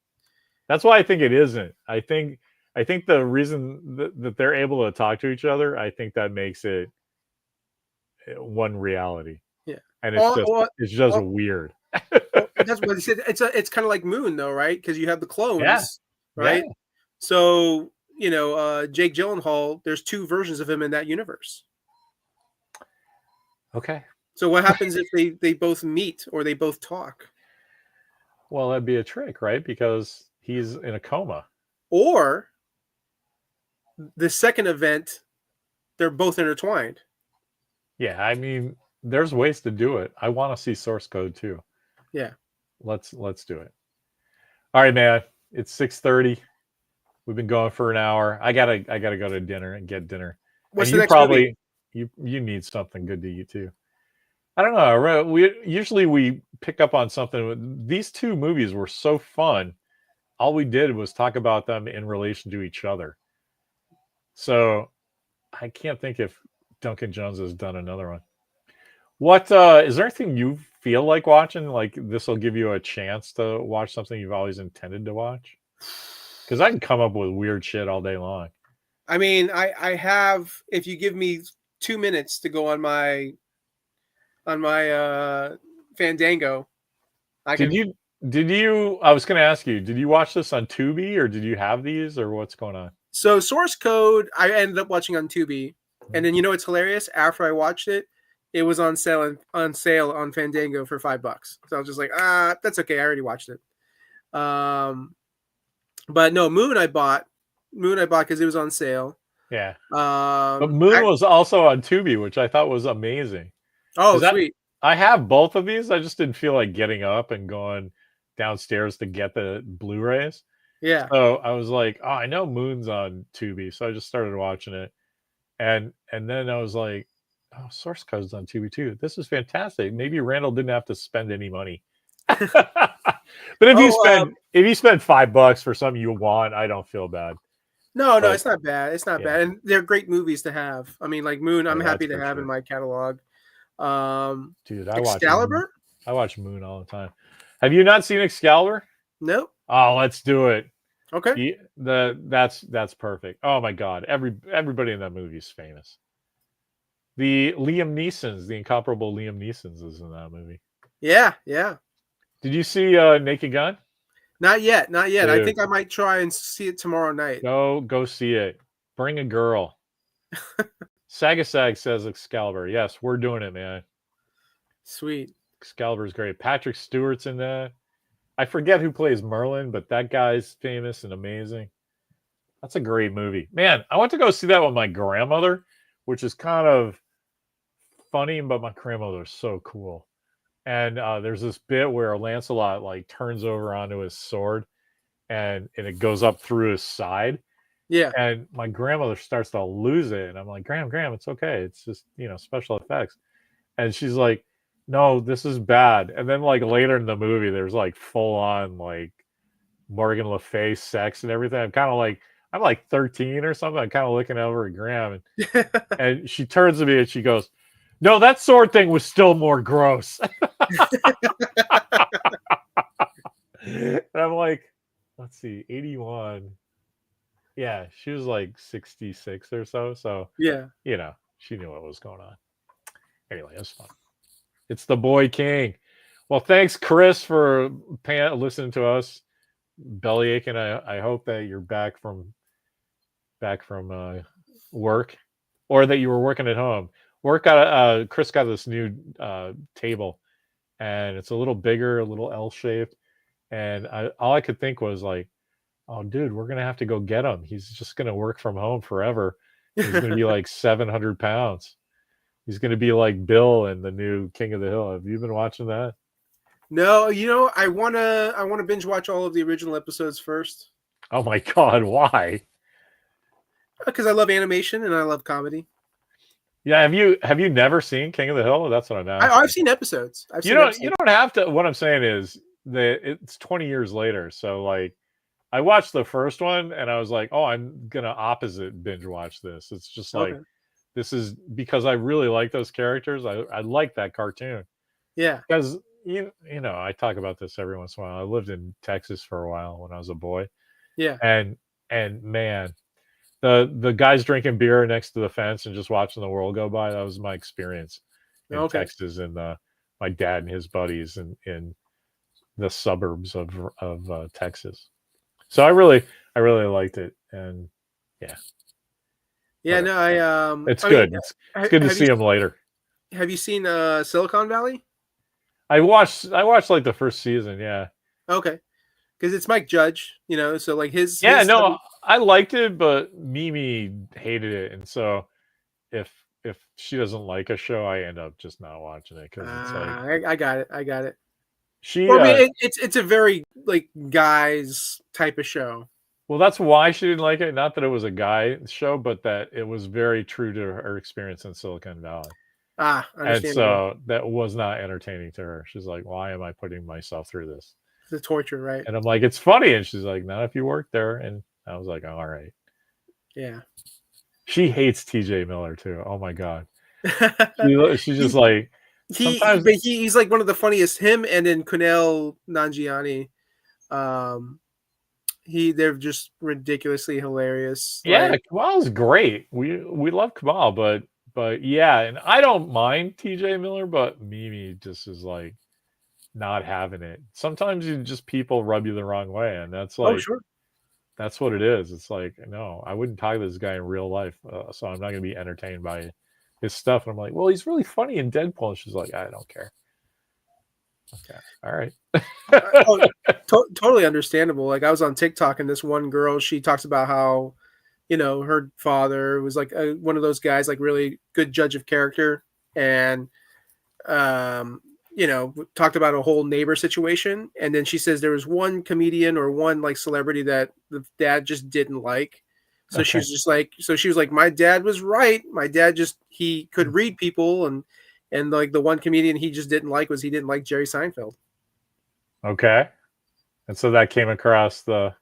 That's why I think it isn't. I think the reason that they're able to talk to each other, I think that makes it one reality, Yeah. and Well, well, it's just well, weird. well, that's what he said. It's kind of like Moon, though, right? Because you have the Yeah, clones, yeah. right? So Jake Gyllenhaal. There's two versions of him in that universe. Okay. So what happens if they both meet or they both talk? Well, that'd be a trick, right? Because he's in a coma. Or the second event, they're both intertwined. Yeah, I mean, there's ways to do it. I want to see source code too. Yeah. Let's do it. All right, man. It's 6:30. We've been going for an hour. I gotta go to dinner and get dinner. And What's the you next movie? probably you need something good to eat too. I don't know. We pick up on something. These two movies were so fun. All we did was talk about them in relation to each other. So I can't think if Duncan Jones has done another one. What is there anything you feel like watching? Like this will give you a chance to watch something you've always intended to watch? Because I can come up with weird shit all day long. I mean, I have. If you give me 2 minutes to go on my Fandango, I can. Did you? I was going to ask you. Did you watch this on Tubi or did you have these or what's going on? So source code, I ended up watching on Tubi, and then it's hilarious. After I watched it, it was on sale on Fandango for $5. So I was just like, that's okay. I already watched it. But no, Moon I bought because it was on sale. Yeah. But Moon was also on Tubi, which I thought was amazing. Oh, sweet. I have both of these. I just didn't feel like getting up and going downstairs to get the Blu-rays. Yeah. So I was like, oh, I know Moon's on Tubi. So I just started watching it. And then I was like, oh, source code's on Tubi too. This is fantastic. Maybe Randall didn't have to spend any money. But if you spend $5 for something you want, I don't feel bad. No, it's not bad. It's not bad. And they're great movies to have. I mean, like Moon, I'm happy to have in my catalog. Dude, Excalibur? I watch Moon all the time. Have you not seen Excalibur? Nope. Oh, let's do it. Okay. That's perfect. Oh my god. Everybody in that movie is famous. The incomparable Liam Neeson's is in that movie. Yeah. Did you see Naked Gun? Not yet. Dude. I think I might try and see it tomorrow night. Go see it. Bring a girl. Sagasag says Excalibur. Yes, we're doing it, man. Sweet. Excalibur's great. Patrick Stewart's in that. I forget who plays Merlin, but that guy's famous and amazing. That's a great movie. Man, I went to go see that with my grandmother, which is kind of funny, but my grandmother is so cool. And there's this bit where Lancelot like turns over onto his sword and it goes up through his side. Yeah. And my grandmother starts to lose it. And I'm like, Graham, it's okay. It's just, special effects. And she's like, no, this is bad. And then like later in the movie, there's like full on like Morgan Le Fay sex and everything. I'm like 13 or something. I'm kind of looking over at Graham and she turns to me and she goes, no, that sword thing was still more gross. And I'm like, let's see, 81. Yeah, she was like 66 or so. So, yeah, she knew what was going on. Anyway, it was fun. It's the Boy King. Well, thanks, Chris, for listening to us. Bellyache, and I hope that you're back from work, or that you were working at home. Chris got this new table, and it's a little bigger, a little L-shaped, and all I could think was like, oh, dude, we're gonna have to go get him. He's just gonna work from home forever. He's gonna be like 700 pounds. He's gonna be like Bill in the new King of the Hill. Have you been watching that? No, I wanna binge watch all of the original episodes first. Oh my god, why? Because I love animation and I love comedy. Yeah, have you never seen King of the Hill? That's what I'm asking. I've seen episodes. You don't have to. What I'm saying is that it's 20 years later. So like, I watched the first one and I was like, oh, I'm gonna opposite binge watch this. It's just like, this is because I really like those characters. I like that cartoon. Yeah, because you know, I talk about this every once in a while. I lived in Texas for a while when I was a boy, Yeah. and man, the guys drinking beer next to the fence and just watching the world go by. That was my experience in Okay. Texas, and my dad and his buddies in the suburbs of Texas. So I really liked it, and yeah, Yeah. No, it's I mean, good. It's good to see him later. have you seen Silicon Valley? I watched like the first season. Yeah, Okay, because it's Mike Judge, you know, so like yeah. his No, I liked it, but Mimi hated it, and so if she doesn't like a show, I end up just not watching it because it's like I got it. I got it. she. Well, I mean, it's a very like guys type of show. Well, that's why she didn't like it. Not that it was a guy show, but that it was very true to her experience in Silicon Valley. And Understandable. so that was not entertaining to her. She's like, why am I putting myself through this? The torture, right? And I'm like, it's funny. And she's like, not if you work there. And I was like, oh, all right. Yeah. She hates TJ Miller too. Oh my God. She's just He's, like, sometimes. he's like one of the funniest. Him and then Kumail Nanjiani. They're just ridiculously hilarious. Yeah, Like, Kamal's great. We love Kamal, but yeah, and I don't mind TJ Miller, but Mimi just is like not having it. Sometimes you just people rub you the wrong way, and that's oh like sure. that's what it is. It's like, no, I wouldn't talk to this guy in real life, so I'm not going to be entertained by his stuff. And I'm like, well, he's really funny in Deadpool. And she's like, I don't care. Okay, all right. Oh, totally understandable. Like I was on TikTok and this one girl, she talks about how, you know, her father was like one of those guys, like really good judge of character, and you know, talked about a whole neighbor situation. And then she says there was one comedian or one like celebrity that the dad just didn't like. So she Okay. was just like, my dad was right. My dad he could read people, and like the one comedian he just didn't like was he didn't like Jerry Seinfeld. Okay. And so that came across the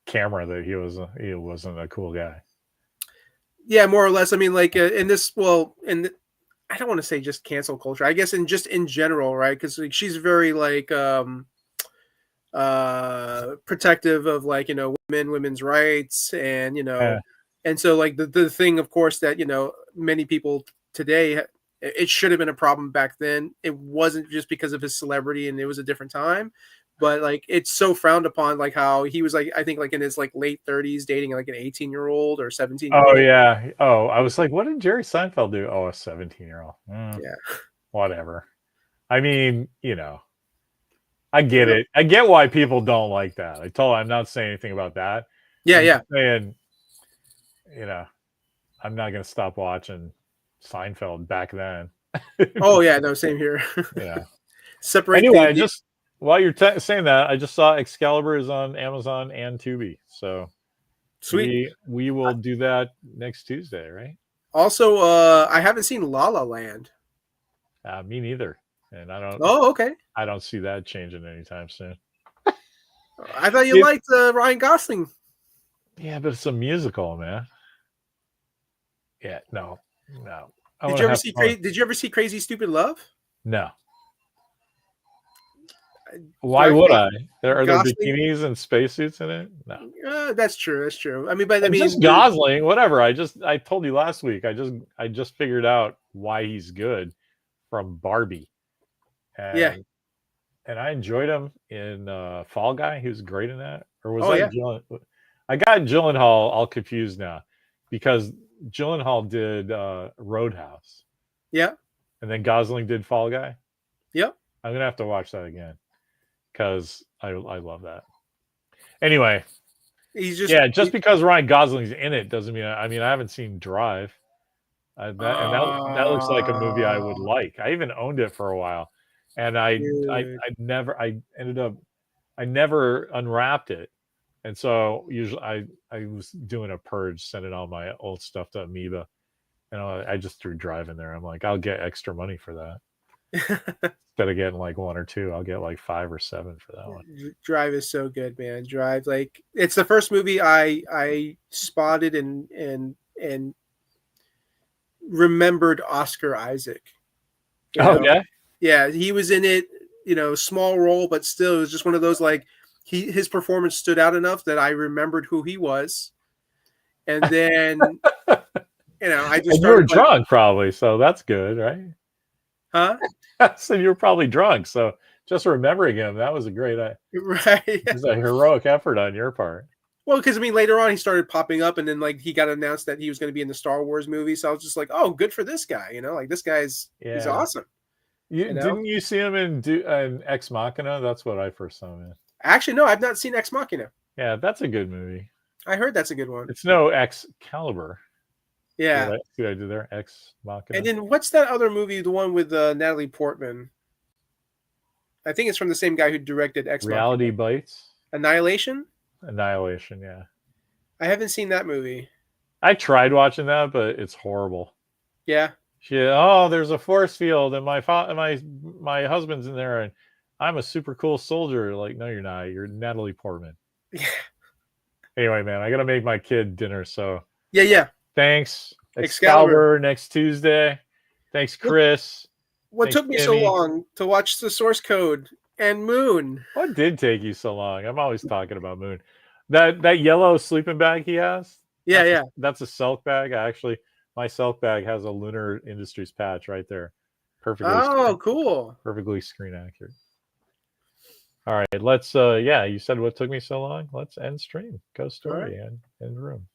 camera that he wasn't a cool guy. Yeah, more or less. I mean, like in this, well, I don't want to say just cancel culture. I guess in general, right? Because like, she's very like protective of like, you know, women's rights, and you know, and so like the thing, of course, that you know many people today, it should have been a problem back then. It wasn't just because of his celebrity and it was a different time, but like it's so frowned upon, like how he was like, I think like in his like late 30s dating like an 18-year-old or 17-year-old. Oh yeah. Oh, I was like, what did Jerry Seinfeld do? Oh, a 17-year-old. Yeah. Whatever. I mean, you know, I get it. I get why people don't like that. I'm not saying anything about that. Yeah, I'm yeah. saying, you know, I'm not going to stop watching Seinfeld back then. Oh yeah, no, same here. Yeah. Separate Anyway, just while you're saying that, I just saw Excalibur is on Amazon and Tubi. So sweet. We will do that next Tuesday, right? Also, I haven't seen La La Land. Me neither. And I don't. Oh, okay. I don't see that changing anytime soon. I thought you liked Ryan Gosling. Yeah, but it's a musical, man. Yeah, no. Did you ever see Crazy Stupid Love? No. Why would I? Are there bikinis and spacesuits in it? No. That's true. That's true. I mean, but I mean, just Gosling, whatever. I told you last week. I just figured out why he's good from Barbie. And, yeah. And I enjoyed him in Fall Guy. He was great in that. Or was that I got Gyllenhaal all confused now because Gyllenhaal did Roadhouse. Yeah. And then Gosling did Fall Guy. Yep. I'm gonna have to watch that again because I love that. Anyway, just because Ryan Gosling's in it doesn't mean I haven't seen Drive. That looks like a movie I would like. I even owned it for a while, and I never unwrapped it, and so usually I was doing a purge, sending all my old stuff to Amoeba, and I just threw Drive in there. I'm like, I'll get extra money for that. Instead of getting like 1 or 2, I'll get like 5 or 7 for that one. Drive is so good, man. Drive, like it's the first movie I spotted and remembered Oscar Isaac. Oh yeah. Yeah, he was in it, small role, but still, it was just one of those like his performance stood out enough that I remembered who he was, and then I just And you were started like, drunk probably, so that's good, right? huh? So you were probably drunk, so just remembering him, that was a great Right. it was a heroic effort on your part. Well, because I mean, later on he started popping up, and then like he got announced that he was going to be in the Star Wars movie. So I was just like, oh, good for this guy. Like this he's Yeah. awesome. Didn't you see him in Ex Machina? That's what I first saw him in. Actually, no, I've not seen Ex Machina. Yeah, that's a good movie. I heard that's a good one. It's no Excalibur. Yeah. See what I did there? Ex Machina. And then what's that other movie? The one with Natalie Portman. I think it's from the same guy who directed Ex Reality Machina. Bites. Annihilation. Annihilation. Yeah. I haven't seen that movie. I tried watching that, but it's horrible. Yeah. There's a force field, and my husband's in there, and I'm a super cool soldier. Like, no, you're not. You're Natalie Portman. Yeah. Anyway, man, I gotta make my kid dinner. So Yeah. thanks, Excalibur next Tuesday. Thanks, Chris. What took me so long to watch the source code and Moon? What did take you so long? I'm always talking about Moon. That yellow sleeping bag he has. Yeah. That's a Selk bag. My Selk bag has a Lunar Industries patch right there. Perfectly. Oh, cool. Perfectly screen accurate. All right, let's you said what took me so long? Let's end stream. Go story and end room.